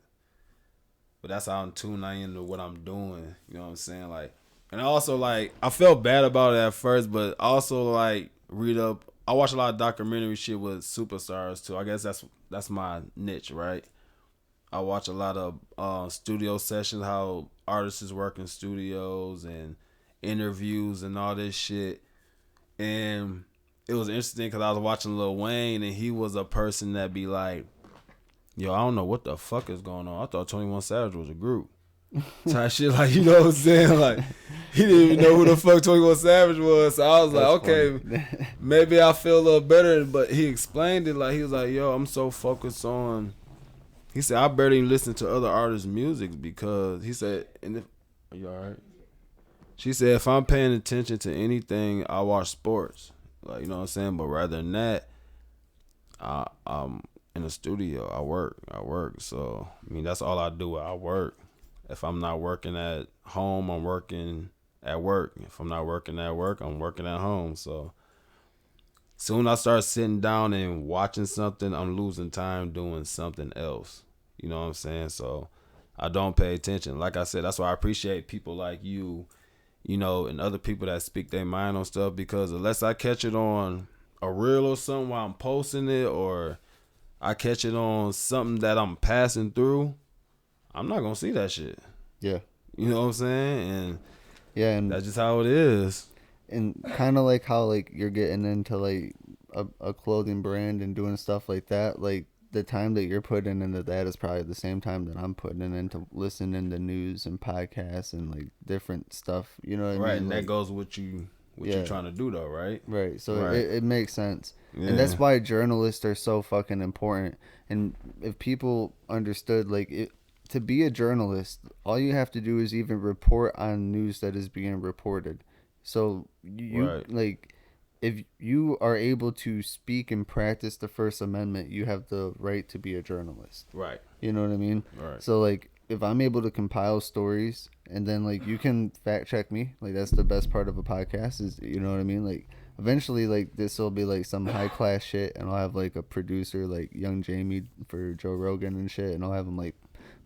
But that's how I'm tuning into what I'm doing. You know what I'm saying? Like. And also, like, I felt bad about it at first, but also, like, read up. I watch a lot of documentary shit with superstars, too. I guess that's my niche, right? I watch a lot of studio sessions, how artists work in studios and interviews and all this shit. And it was interesting because I was watching Lil Wayne, and he was a person that be like, yo, I don't know what the fuck is going on. I thought 21 Savage was a group. Type shit, like, you know what I'm saying? Like, he didn't even know who the fuck 21 Savage was. So I was like, okay, maybe I feel a little better. But he explained it like, he was like, yo, I'm so focused on. He said, I barely even listen to other artists' music because he said, are you all right? She said, if I'm paying attention to anything, I watch sports. Like, you know what I'm saying? But rather than that, I'm in the studio. I work. So, I mean, that's all I do. I work. If I'm not working at home, I'm working at work. If I'm not working at work, I'm working at home. So soon I start sitting down and watching something, I'm losing time doing something else. You know what I'm saying? So I don't pay attention. Like I said, that's why I appreciate people like you, and other people that speak their mind on stuff, because unless I catch it on a reel or something while I'm posting it, or I catch it on something that I'm passing through, I'm not gonna see that shit. Yeah. You know what I'm saying? And Yeah, and that's just how it is. and kind of like how like you're getting into like a clothing brand and doing stuff like that. Like the time that you're putting into that is probably the same time that I'm putting into listening to news and podcasts and like different stuff. You know what I Right, mean? and Like, that goes with you. What Yeah. you're trying to do though, right? right. So Right. it makes sense. Yeah. And that's why journalists are so fucking important. And if people understood, like, to be a journalist, all you have to do is even report on news that is being reported. So you Right. like, if you are able to speak and practice the First Amendment, you have the right to be a journalist. Right. You know what I mean? Right. So like, if I'm able to compile stories and then like you can fact check me, like that's the best part of a podcast is, you know what I mean? Like eventually like this will be like some high class shit and I'll have like a producer like Young Jamie for Joe Rogan and shit and I'll have him like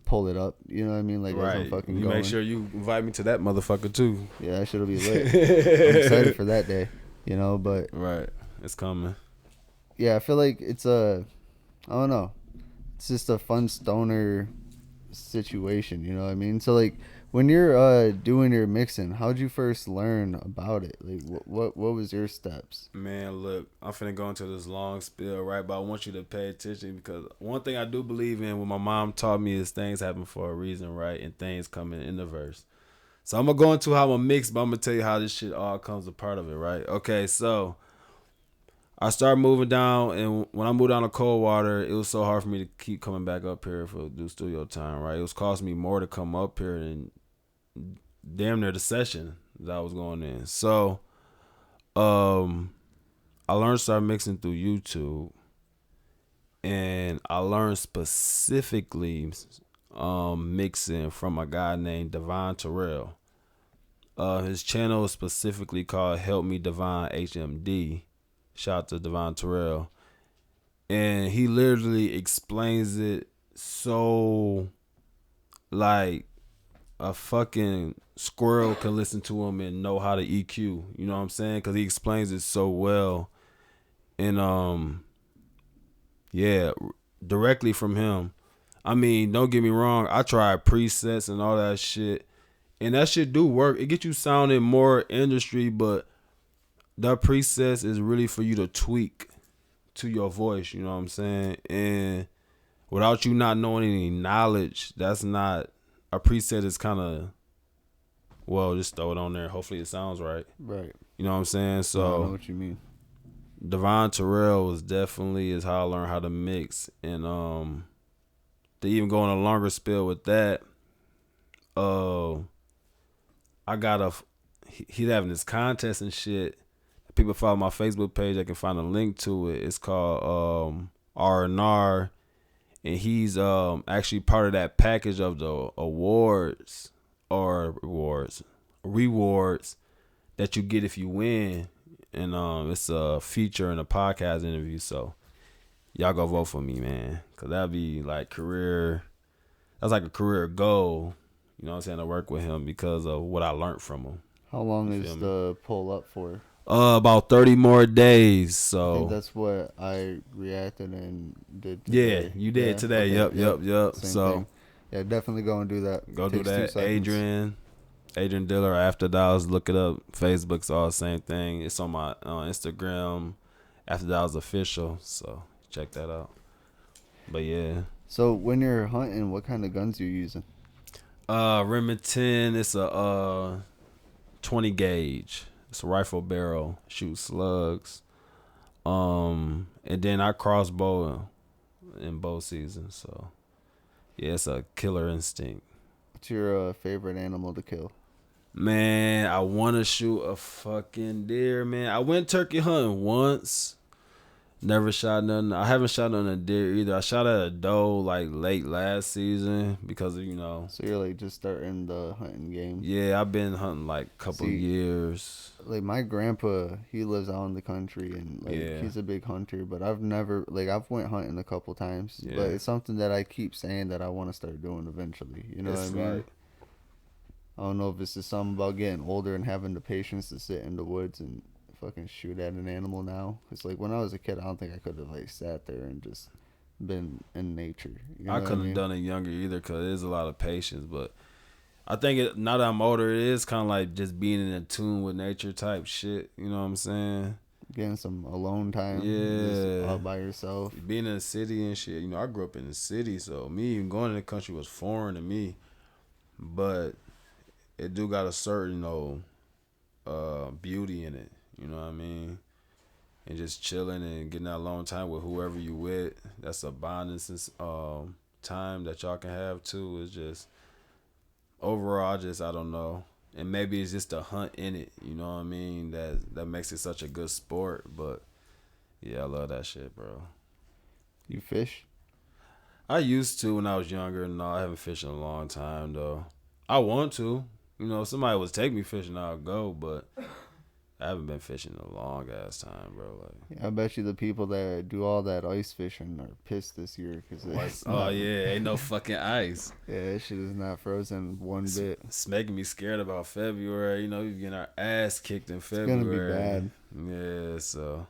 pull it up. You know what I mean? Like as I'm Right. fucking You going. make sure you invite me to that motherfucker too. Yeah, that shit'll be lit. I'm excited for that day. You know, but Right. It's coming. yeah, I feel like it's I don't know. It's just a fun stoner situation, you know what I mean? So like when you're doing your mixing, how'd you first learn about it? Like what was your steps? Man, look, I'm finna go into this long spiel, right? But I want you to pay attention because one thing I do believe in, what my mom taught me, is things happen for a reason, right? And things come in the verse. So I'm gonna go into how I'm mix, but I'm gonna tell you how this shit all comes a part of it, right? Okay, so I started moving down, and when I moved down to Coldwater, it was so hard for me to keep coming back up here for do studio time, right? It was costing me more to come up here than damn near the session that I was going in. So, I learned to start mixing through YouTube, and I learned specifically mixing from a guy named Devon Terrell. His channel is specifically called Help Me Divine HMD. Shout out to Devon Terrell. And he literally explains it so like a fucking squirrel can listen to him and know how to EQ. You know what I'm saying? Because he explains it so well. And yeah, directly from him. I mean, don't get me wrong. I tried presets and all that shit. And that shit do work. It get you sounding more industry, but that presets is really for you to tweak to your voice, you know what I'm saying? And without you not knowing any knowledge, that's not a preset is kind of, well, just throw it on there. Hopefully it sounds right. Right. You know what I'm saying? I So know what you mean. Devon Terrell was definitely is how I learned how to mix. And to even go on a longer spell with that, I got he's having this contest and shit. People follow my Facebook page. I can find a link to it. It's called R&R, and he's actually part of that package of the rewards that you get if you win. And it's a feature and a podcast interview. So y'all go vote for me, man, cause that'd be like career. That's like a career goal. You know what I'm saying, to work with him because of what I learned from him. How long is the pull up for? About 30 more days. I So think that's what I reacted and did yeah, today. you did today. Okay, Yep. Same So thing. Yeah, definitely go and do that. go do Takes 2 that. seconds. Adrian Diller, Afta Dollas. Look it up. Facebook's all the same thing. It's on my Instagram, Afta Dollas official. So check that out. But yeah. So when you're hunting, what kind of guns you using? Remington. It's a 20 gauge. It's a rifle barrel. Shoot slugs. And then I crossbow in bow season. So yeah, it's a killer instinct. What's your favorite animal to kill? Man, I want to shoot a fucking deer, man. I went turkey hunting once. Never shot nothing. I haven't shot nothing at deer either. I shot at a doe like late last season because of, So you're like just starting the hunting game. Yeah, I've been hunting like a couple years. Like my grandpa, he lives out in the country and like he's a big hunter, but I've never I've went hunting a couple times. Yeah. But it's something that I keep saying that I want to start doing eventually. You know what I mean? Like, I don't know if it's just something about getting older and having the patience to sit in the woods and fucking shoot at an animal now. It's like when I was a kid, I don't think I could have like sat there and just been in nature. You know I what couldn't mean? have done it younger either because it is a lot of patience. But I think now that I'm older, it is kind of like just being in tune with nature type shit. You know what I'm saying? Getting some alone time. Yeah. Just all by yourself. Being in the city and shit. You know, I grew up in the city, so me even going to the country was foreign to me. But it do got a certain, beauty in it. You know what I mean? And just chilling and getting that alone time with whoever you with. That's a bonding time that y'all can have too. It's just overall, I don't know. And maybe it's just the hunt in it. You know what I mean? That makes it such a good sport. But yeah, I love that shit, bro. You fish? I used to when I was younger. No, I haven't fished in a long time though. I want to. You know, if somebody was take me fishing, I'll go. But I haven't been fishing in a long ass time, bro. Like, Yeah, I bet you the people that do all that ice fishing are pissed this year because ain't no fucking ice. Yeah, that shit is not frozen one bit. It's making me scared about February. You know, we're getting our ass kicked in It's February. gonna be bad. Yeah, so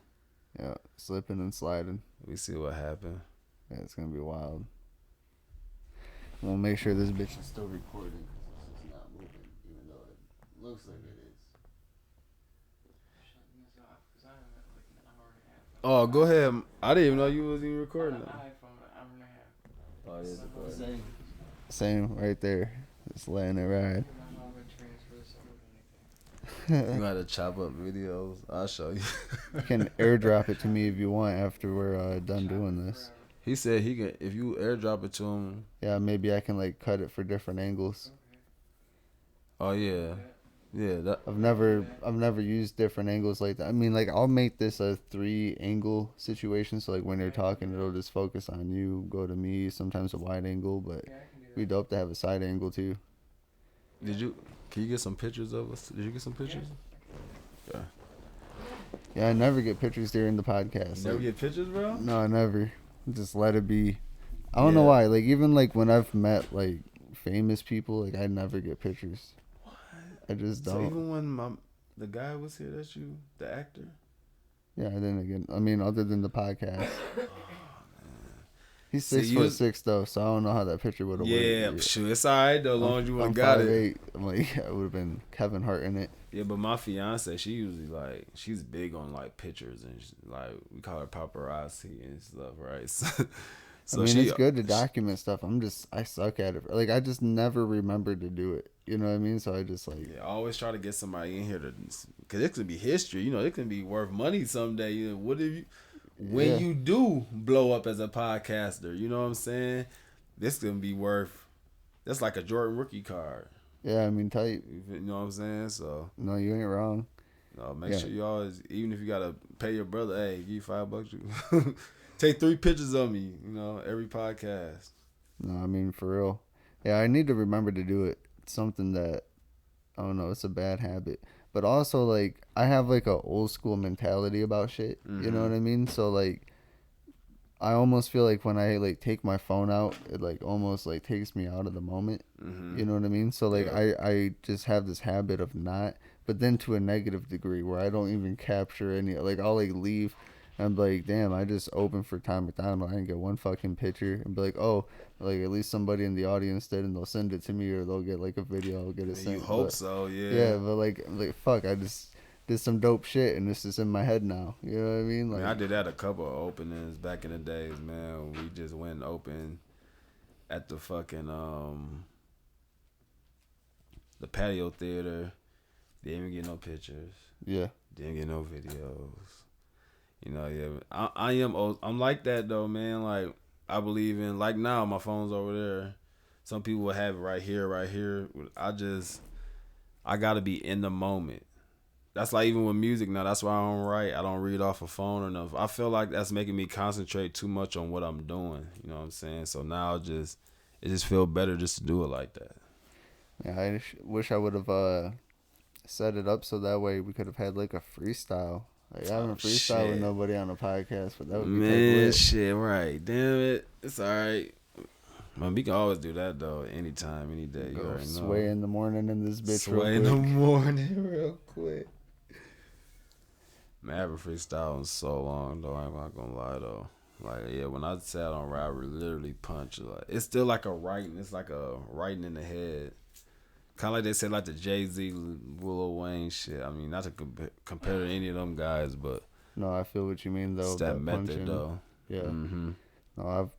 Yeah, slipping and sliding. we see what happens. Yeah, it's gonna be wild. We'll make sure this bitch is still recording because this is not moving, even though it looks like it is. Shutting this off because I'm at like an hour and a half. Oh, go ahead. I didn't even know you was even recording On an that. iPhone, an hour and a half. Oh, yeah, it's recording. Same right there. Just letting it ride. I'm not gonna transfer this over to anything. You got to chop up videos. I'll show you. You can airdrop it to me if you want after we're done doing this. Forever. He said he can, if you airdrop it to him. Yeah, maybe I can like cut it for different angles. Oh yeah, yeah. I've never used different angles like that. I mean, like I'll make this a 3-angle situation, so like when you're talking, it'll just focus on you, go to me. Sometimes a wide angle, but Yeah, I can do it'd be dope to have a side angle too. Can you get some pictures of us? Did you get some pictures? Yeah. Yeah, I never get pictures during the podcast. You never Like, get pictures, bro? no, I never. Just let it be. I don't know Yeah. why. Like even like when I've met like famous people, like I never get pictures. What? I just So don't. even when the guy was here, that's you, the actor. Yeah, I didn't get. I mean, other than the podcast. He's See, 6'6" though, so I don't know how that picture would have Yeah, worked. shoot, it's alright though, as long as you would have got it. 5'8". I'm like, yeah, it would have been Kevin Hart in it. Yeah, but my fiance, she usually like, she's big on like pictures and like we call her paparazzi and stuff, right? So I mean, she, it's good to document stuff. I suck at it. Like, I just never remember to do it. You know what I mean? So I just like. Yeah, I always try to get somebody in here to, because it could be history. You know, it can be worth money someday. You know, what if you, when you do blow up as a podcaster, you know what I'm saying? This gonna be worth. That's like a Jordan rookie card. Yeah, I mean, tight. You know what I'm saying? So No, you ain't wrong. make sure you always, even if you gotta pay your brother, hey, give you $5. You take 3 pictures of me. You know, every podcast. No, I mean, for real. Yeah, I need to remember to do it. It's something that, I don't know, it's a bad habit. But also, like, I have, like, a old school mentality about shit. Mm-hmm. You know what I mean? So, like, I almost feel like when I, like, take my phone out, it, like, almost, like, takes me out of the moment. Mm-hmm. You know what I mean? So, like, Yeah. I just have this habit of not, but then to a negative degree where I don't even capture any, like, I'll, like, leave. I'm like, damn, I just opened for Tom McDonald. I didn't get one fucking picture. And be like, oh, like, at least somebody in the audience did, and they'll send it to me, or they'll get, like, a video. I'll get it sent. You hope but, so, yeah. Yeah, but, like, fuck, I just did some dope shit, and this is in my head now. You know what I mean? Like, I did that a couple of openings back in the days, man. We just went and opened at the fucking, the patio theater. Didn't even get no pictures. yeah. Didn't get no videos. You know, yeah. I'm like that though, man. Like, I believe in, like now, my phone's over there. Some people will have it right here. I gotta be in the moment. That's like even with music now. That's why I don't write. I don't read off a phone or nothing. I feel like that's making me concentrate too much on what I'm doing. You know what I'm saying? So now it just feel better just to do it like that. Yeah, I wish I would have set it up so that way we could have had, like, a freestyle. Like, I haven't freestyle with shit. nobody on a podcast, but that would be Man, lit. shit, right. Damn it. It's all right. Man, we can always do that, though. Anytime, any day. You Go already know. sway in the morning in this bitch Sway in real the quick. morning real quick. Man, I haven't freestyled in so long, though. I'm not gonna lie, though. Like, yeah, when I say I don't rap, I literally punch. Like, it's still like a writing. It's like a writing in the head. Kind of like they said, like the Jay-Z, Lil Wayne shit. I mean, not to compare to any of them guys, but No, I feel what you mean though. it's that about method punching. though. Yeah. Mm-hmm. No,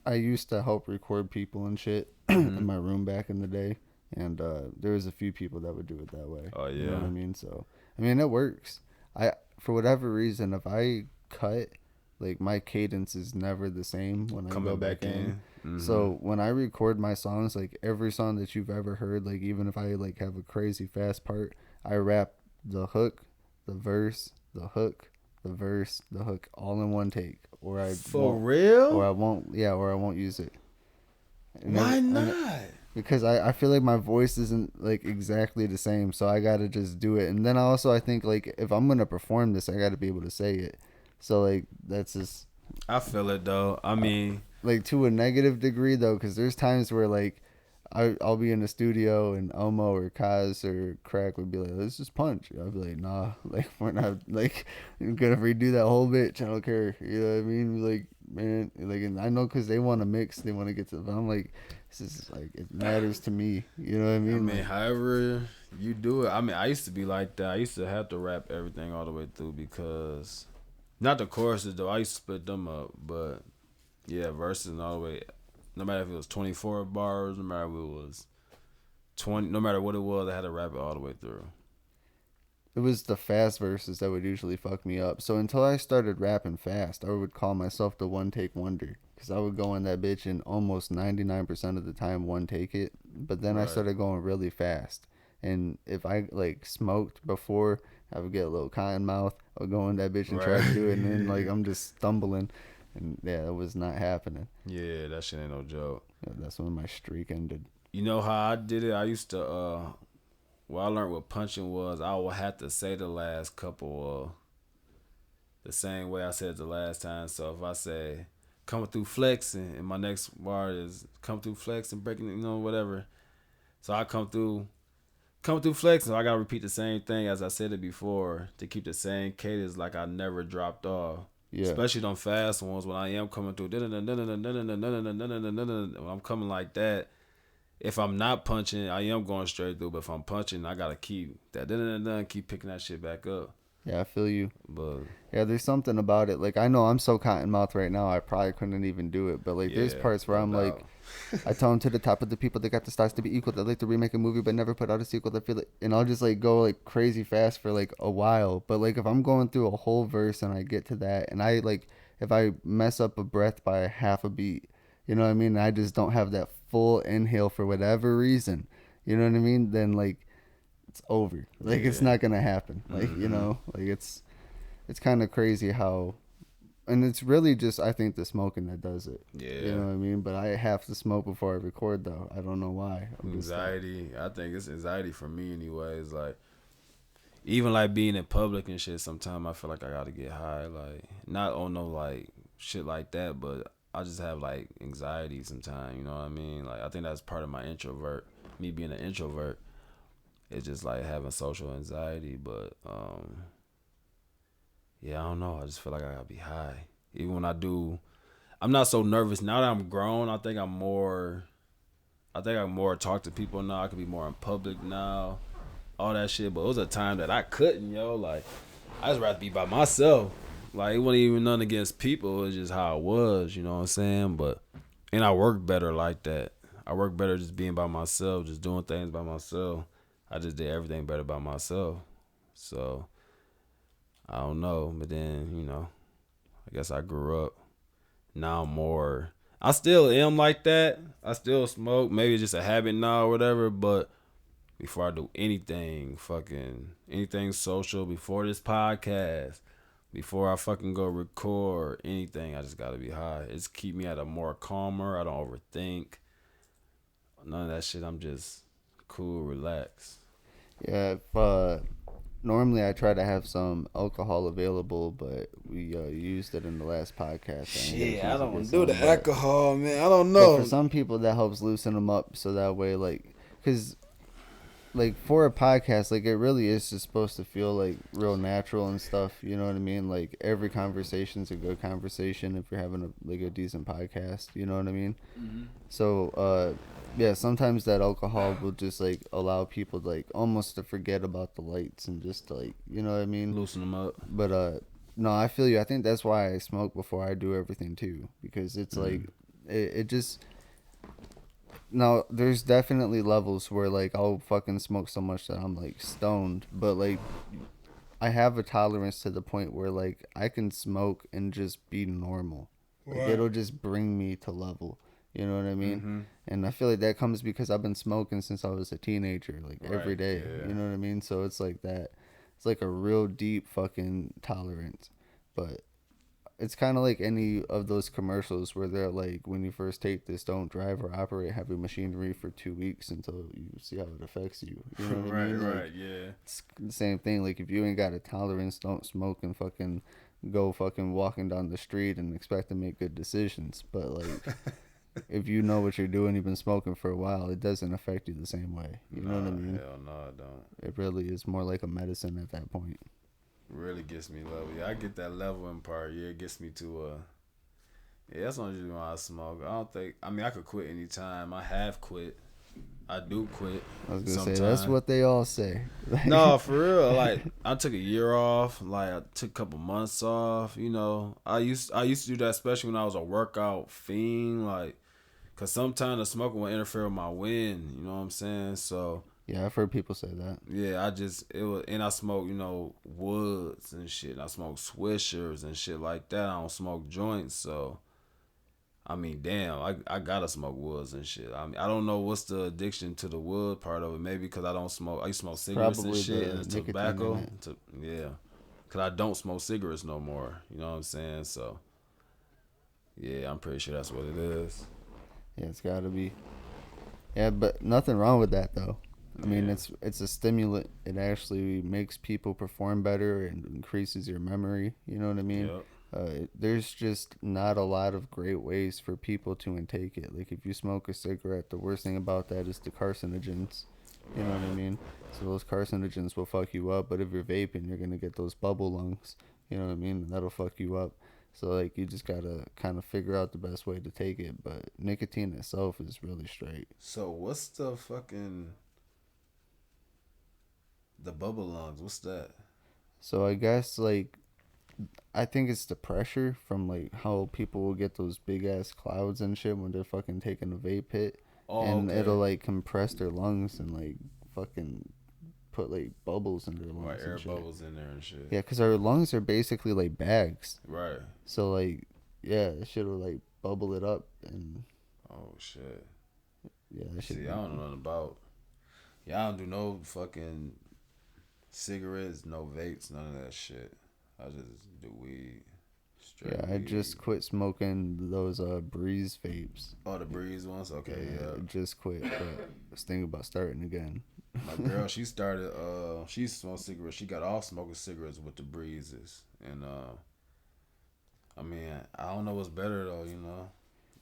I used to help record people and shit in my room back in the day, and there was a few people that would do it that way. Oh, You know what yeah. I mean? So I mean it works. For whatever reason, if I cut, like my cadence is never the same when I Coming go back in. Mm-hmm. So when I record my songs, like every song that you've ever heard, like even if I like have a crazy fast part, I rap the hook, the verse, the hook, the verse, the hook, all in one take, or I For won't, real? or I won't use it. And Why then- not? because I feel like my voice isn't like exactly the same, so I gotta just do it. And then also I think like if I'm gonna perform this, I gotta be able to say it. So like that's just I feel it though. I mean, like to a negative degree though, because there's times where like I'll be in the studio and Omo or Kaz or Crack would be like, let's just punch. I'll be like, nah, like we're not like gonna redo that whole bitch. I don't care. You know what I mean? Like man, like and I know because they want to mix, they want to get to. But I'm like, this is like it matters to me. You know what I mean? I mean, Like, however you do it. I mean, I used to be like that. I used to have to rap everything all the way through because, not the choruses though. I used to split them up, but yeah, verses and all the way. No matter if it was 24 bars, no matter if it was 20, no matter what it was, I had to rap it all the way through. it was the fast verses that would usually fuck me up. So until I started rapping fast, I would call myself the one take wonder. Because I would go in that bitch and almost 99% of the time one take it. But then I Right. started going really fast. And if I like smoked before, I would get a little cotton mouth. I would go in that bitch and try to do it. And then like I'm just stumbling. And yeah, that was not happening. Yeah, that shit ain't no joke. Yeah, that's when my streak ended. You know how I did it? I used to, what I learned what punching was, I would have to say the last couple the same way I said the last time. So if I say, coming through flexing, and my next bar is come through flexing, breaking, you know, whatever. So I come through flexing, so I gotta repeat the same thing as I said it before to keep the same cadence like I never dropped off. Yeah. Especially them fast ones when I am coming through. When I'm coming like that, if I'm not punching, I am going straight through. But if I'm punching, I gotta keep that keep picking that shit back up. Yeah, I feel you. But Yeah, there's something about it. Like I know I'm so cotton mouth right now, I probably couldn't even do it. But like there's yeah, parts where no I'm doubt. like, I tell them to the top of the people that got the stars to be equal. That like to remake a movie but never put out a sequel. That feel like, and I'll just like go like crazy fast for like a while. But like if I'm going through a whole verse and I get to that, and I like if I mess up a breath by half a beat, you know what I mean? And I just don't have that full inhale for whatever reason, you know what I mean? Then like it's over. Like it's Yeah. not gonna happen. Like you know, like it's kind of crazy how. And it's really just, I think, the smoking that does it. Yeah. You know what I mean? But I have to smoke before I record, though. I don't know why. I'm just like, Anxiety. I think it's anxiety for me anyways. Like, even like being in public and shit, sometimes I feel like I gotta get high. Like, not on no like shit like that, but I just have like anxiety sometimes. You know what I mean? Like, I think that's part of my introvert. Me being an introvert, it's just like having social anxiety. But yeah, I don't know. I just feel like I gotta be high. Even when I do, I'm not so nervous now that I'm grown. I think I'm more talk to people now. I can be more in public now. All that shit. But it was a time that I couldn't, yo. Like, I just rather be by myself. Like, it wasn't even nothing against people. It was just how it was, you know what I'm saying? And I work better like that. I work better just being by myself, just doing things by myself. I just did everything better by myself. So, I don't know. But then, you know, I guess I grew up. Now I'm more. I still am like that. I still smoke. Maybe it's just a habit now or whatever. But before I do anything social, before this podcast, before I fucking go record anything, I just gotta be high. It's keep me at a more calmer. I don't overthink. None of that shit. I'm just cool, relaxed. yeah, normally I try to have some alcohol available, but we used it in the last podcast. I don't do the alcohol, man. I don't But know. for some people, that helps loosen them up, so that way, like, because like for a podcast, like it really is just supposed to feel like real natural and stuff. You know what I mean? Like every conversation's a good conversation if you're having a decent podcast. You know what I mean? Mm-hmm. So yeah, sometimes that alcohol will just like allow people like almost to forget about the lights and just like, you know what I mean? Loosen them up. But no, I feel you. I think that's why I smoke before I do everything too, because it's like it just. Now, there's definitely levels where, like, I'll fucking smoke so much that I'm, like, stoned. But, like, I have a tolerance to the point where, like, I can smoke and just be normal. Like, it'll just bring me to level. You know what I mean? Mm-hmm. And I feel like that comes because I've been smoking since I was a teenager, like, every Right, day. yeah. You know what I mean? So it's like that. It's like a real deep fucking tolerance. But it's kind of like any of those commercials where they're like, when you first take this, don't drive or operate heavy machinery for 2 weeks until you see how it affects you. You know what I mean? Like, yeah. it's the same thing. Like, if you ain't got a tolerance, don't smoke and fucking go fucking walking down the street and expect to make good decisions. But, like, if you know what you're doing, you've been smoking for a while, it doesn't affect you the same way. You know what I mean? Hell no, I don't. It really is more like a medicine at that point. Really gets me level. Yeah, I get that leveling part. Yeah, it gets me to yeah, that's not usually when I smoke. I mean, I could quit anytime. I have quit. I do quit. I was gonna sometimes. say that's what they all say. No, for real. Like, I took a year off. Like, I took a couple months off. You know, I used to do that, especially when I was a workout fiend. Like, cause sometimes the smoking will interfere with my wind. You know what I'm saying? So. Yeah, I've heard people say that. Yeah, and I smoke, you know, woods and shit. And I smoke swishers and shit like that. I don't smoke joints, so I mean, damn, I gotta smoke woods and shit. I mean, I don't know what's the addiction to the wood part of it. Maybe because I don't smoke. I used to smoke cigarettes Probably and shit the and nicotine tobacco. in it. Yeah, because I don't smoke cigarettes no more. You know what I'm saying? So yeah, I'm pretty sure that's what it is. Yeah, it's gotta be. Yeah, but nothing wrong with that though. I mean, Yeah. it's a stimulant. It actually makes people perform better and increases your memory. You know what I mean? Yep. There's just not a lot of great ways for people to intake it. Like if you smoke a cigarette, the worst thing about that is the carcinogens. You know what I mean? So those carcinogens will fuck you up. But if you're vaping, you're gonna get those bubble lungs. You know what I mean? And that'll fuck you up. So like you just gotta kind of figure out the best way to take it. But nicotine itself is really straight. So what's the fucking the bubble lungs? What's that? So I guess like I think it's the pressure from like how people will get those big ass clouds and shit when they're fucking taking a vape hit, and okay. it'll like compress their lungs and like fucking put like bubbles in their lungs. Right, air and shit. bubbles in there and shit. Yeah, because our lungs are basically like bags. Right. So like yeah, that shit will like bubble it up and Oh shit. yeah, that shit. See, I don't know nothing about. Yeah, I don't do no fucking cigarettes, no vapes, none of that shit. I just do weed. Straight Yeah, I weed. just quit smoking those Breeze vapes. Oh, the Breeze ones? Okay, yeah. I just quit, but I was thinking about starting again. My girl, she started, she smoked cigarettes. She got off smoking cigarettes with the Breezes. And, I mean, I don't know what's better, though, you know?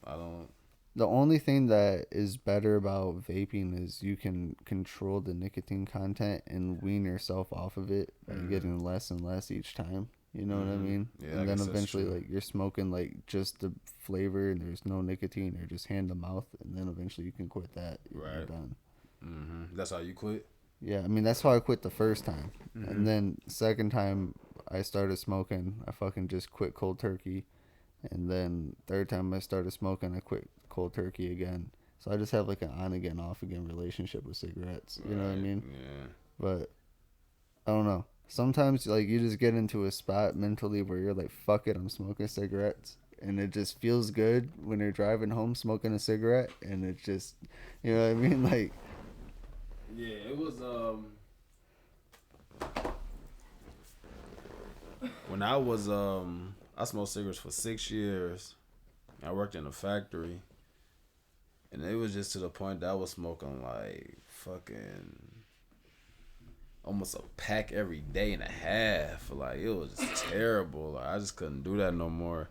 I don't. The only thing that is better about vaping is you can control the nicotine content and wean yourself off of it by getting less and less each time. You know what I mean? Yeah, and I then guess that's eventually, true. like, you're smoking, like, just the flavor and there's no nicotine or just hand to mouth. And then eventually you can quit that. You're Right. done. Mm-hmm. That's how you quit? Yeah, I mean, that's how I quit the first time. And then second time I started smoking, I fucking just quit cold turkey. And then third time I started smoking, I quit cold turkey again. So I just have like an on again, off again relationship with cigarettes. You know what I mean? Yeah. But I don't know. Sometimes like you just get into a spot mentally where you're like, fuck it, I'm smoking cigarettes. And it just feels good when you're driving home smoking a cigarette. And it just, you know what I mean? Like, Yeah, it was, when I was, I smoked cigarettes for 6 years. I worked in a factory. And it was just to the point that I was smoking like fucking almost a pack every day and a half. Like, it was just terrible. Like, I just couldn't do that no more.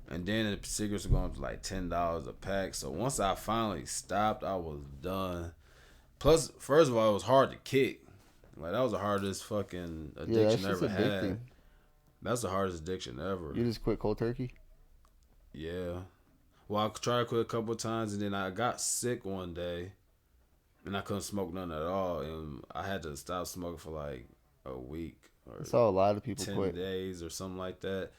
And then the cigarettes were going to like $10 a pack. So once I finally stopped, I was done. Plus, first of all, it was hard to kick. Like, that was the hardest fucking addiction I ever had. That's the hardest addiction ever. You just quit cold turkey? Yeah. Well, I tried to quit a couple of times, and then I got sick one day, and I couldn't smoke none at all, and I had to stop smoking for like a week or I saw a lot of people 10 quit. days or something like that.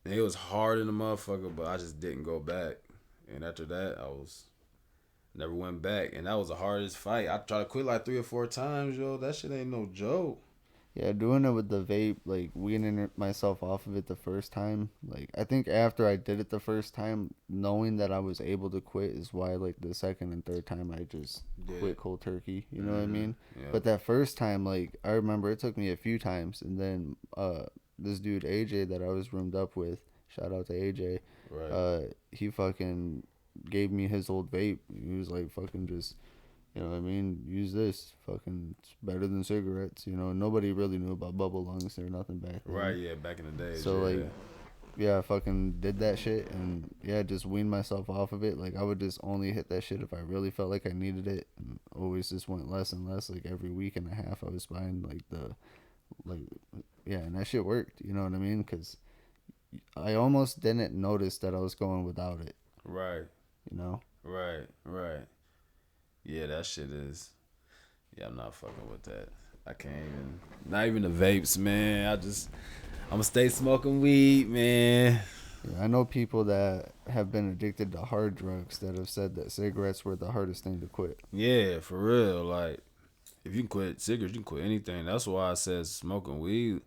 And it was hard in the motherfucker, but I just didn't go back. And after that, I never went back, and that was the hardest fight. I tried to quit like 3 or 4 times, yo. That shit ain't no joke. Yeah, doing it with the vape, like weaning myself off of it the first time. Like, I think after I did it the first time, knowing that I was able to quit is why, like, the second and third time I just quit cold turkey. You know what I mean? Yeah. But that first time, like, I remember it took me a few times, and then this dude AJ that I was roomed up with, shout out to AJ, Right. he fucking gave me his old vape. He was like, fucking just, you know what I mean, use this. Fucking, it's better than cigarettes. You know, nobody really knew about bubble lungs or nothing back then. Right, yeah, back in the day. So, like, yeah, I fucking did that shit, and yeah, just weaned myself off of it. Like, I would just only hit that shit if I really felt like I needed it, and always just went less and less. Like, every week and a half I was buying, yeah, and that shit worked. You know what I mean? Because I almost didn't notice that I was going without it. Right. You know? Right. Yeah, that shit is. Yeah, I'm not fucking with that. I can't even. Not even the vapes, man. I'm gonna stay smoking weed, man. Yeah, I know people that have been addicted to hard drugs that have said that cigarettes were the hardest thing to quit. Yeah, for real. Like, if you can quit cigarettes, you can quit anything. That's why I said smoking weed.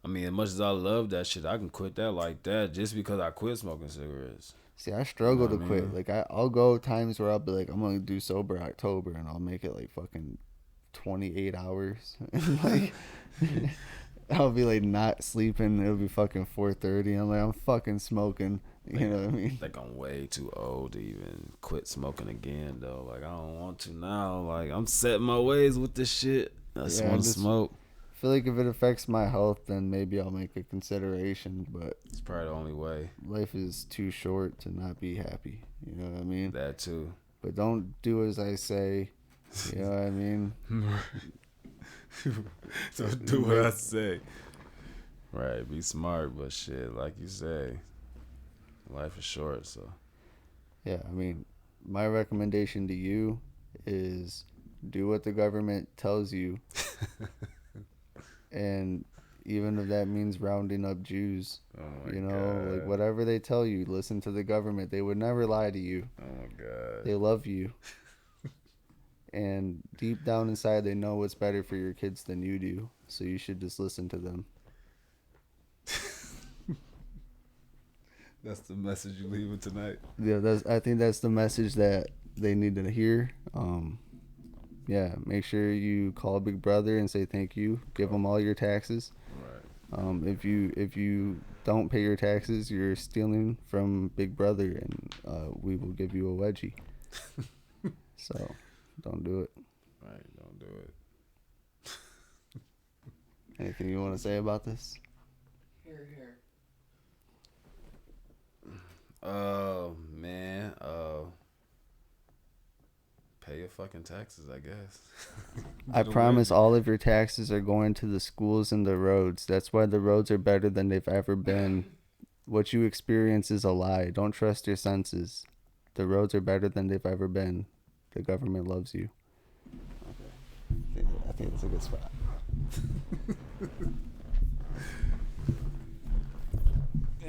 I mean, as much as I love that shit, I can quit that like that just because I quit smoking cigarettes. See, I struggle You know to what I quit. mean? Like, I'll go times where I'll be like, I'm going to do sober October, and I'll make it like fucking 28 hours. And like, I'll be like not sleeping. It'll be fucking 4:30. I'm like, I'm fucking smoking. You know what I mean? I think I'm way too old to even quit smoking again, though. Like, I don't want to now. Like, I'm setting my ways with this shit. I just want to smoke. I feel like if it affects my health, then maybe I'll make a consideration, but It's probably the only way. life is too short to not be happy. You know what I mean? That too. But don't do as I say. You know what I mean? So do what I say. Right, be smart, but shit, like you say, life is short, so. Yeah, I mean, my recommendation to you is do what the government tells you. And even if that means rounding up Jews, you know, God. like whatever they tell you, listen to the government. They would never lie to you. Oh my God. They love you. And deep down inside, they know what's better for your kids than you do. So you should just listen to them. That's the message you leaving tonight. Yeah, I think that's the message that they need to hear. Yeah, make sure you call Big Brother and say thank you. Give them all your taxes. Right. If you don't pay your taxes, you're stealing from Big Brother, and we will give you a wedgie. So, don't do it. Right, don't do it. Anything you want to say about this? Here. Oh, man. Pay your fucking taxes, I guess. I promise all of your taxes are going to the schools and the roads. That's why the roads are better than they've ever been. What you experience is a lie. Don't trust your senses. The roads are better than they've ever been. The government loves you. Okay. I think that's a good spot.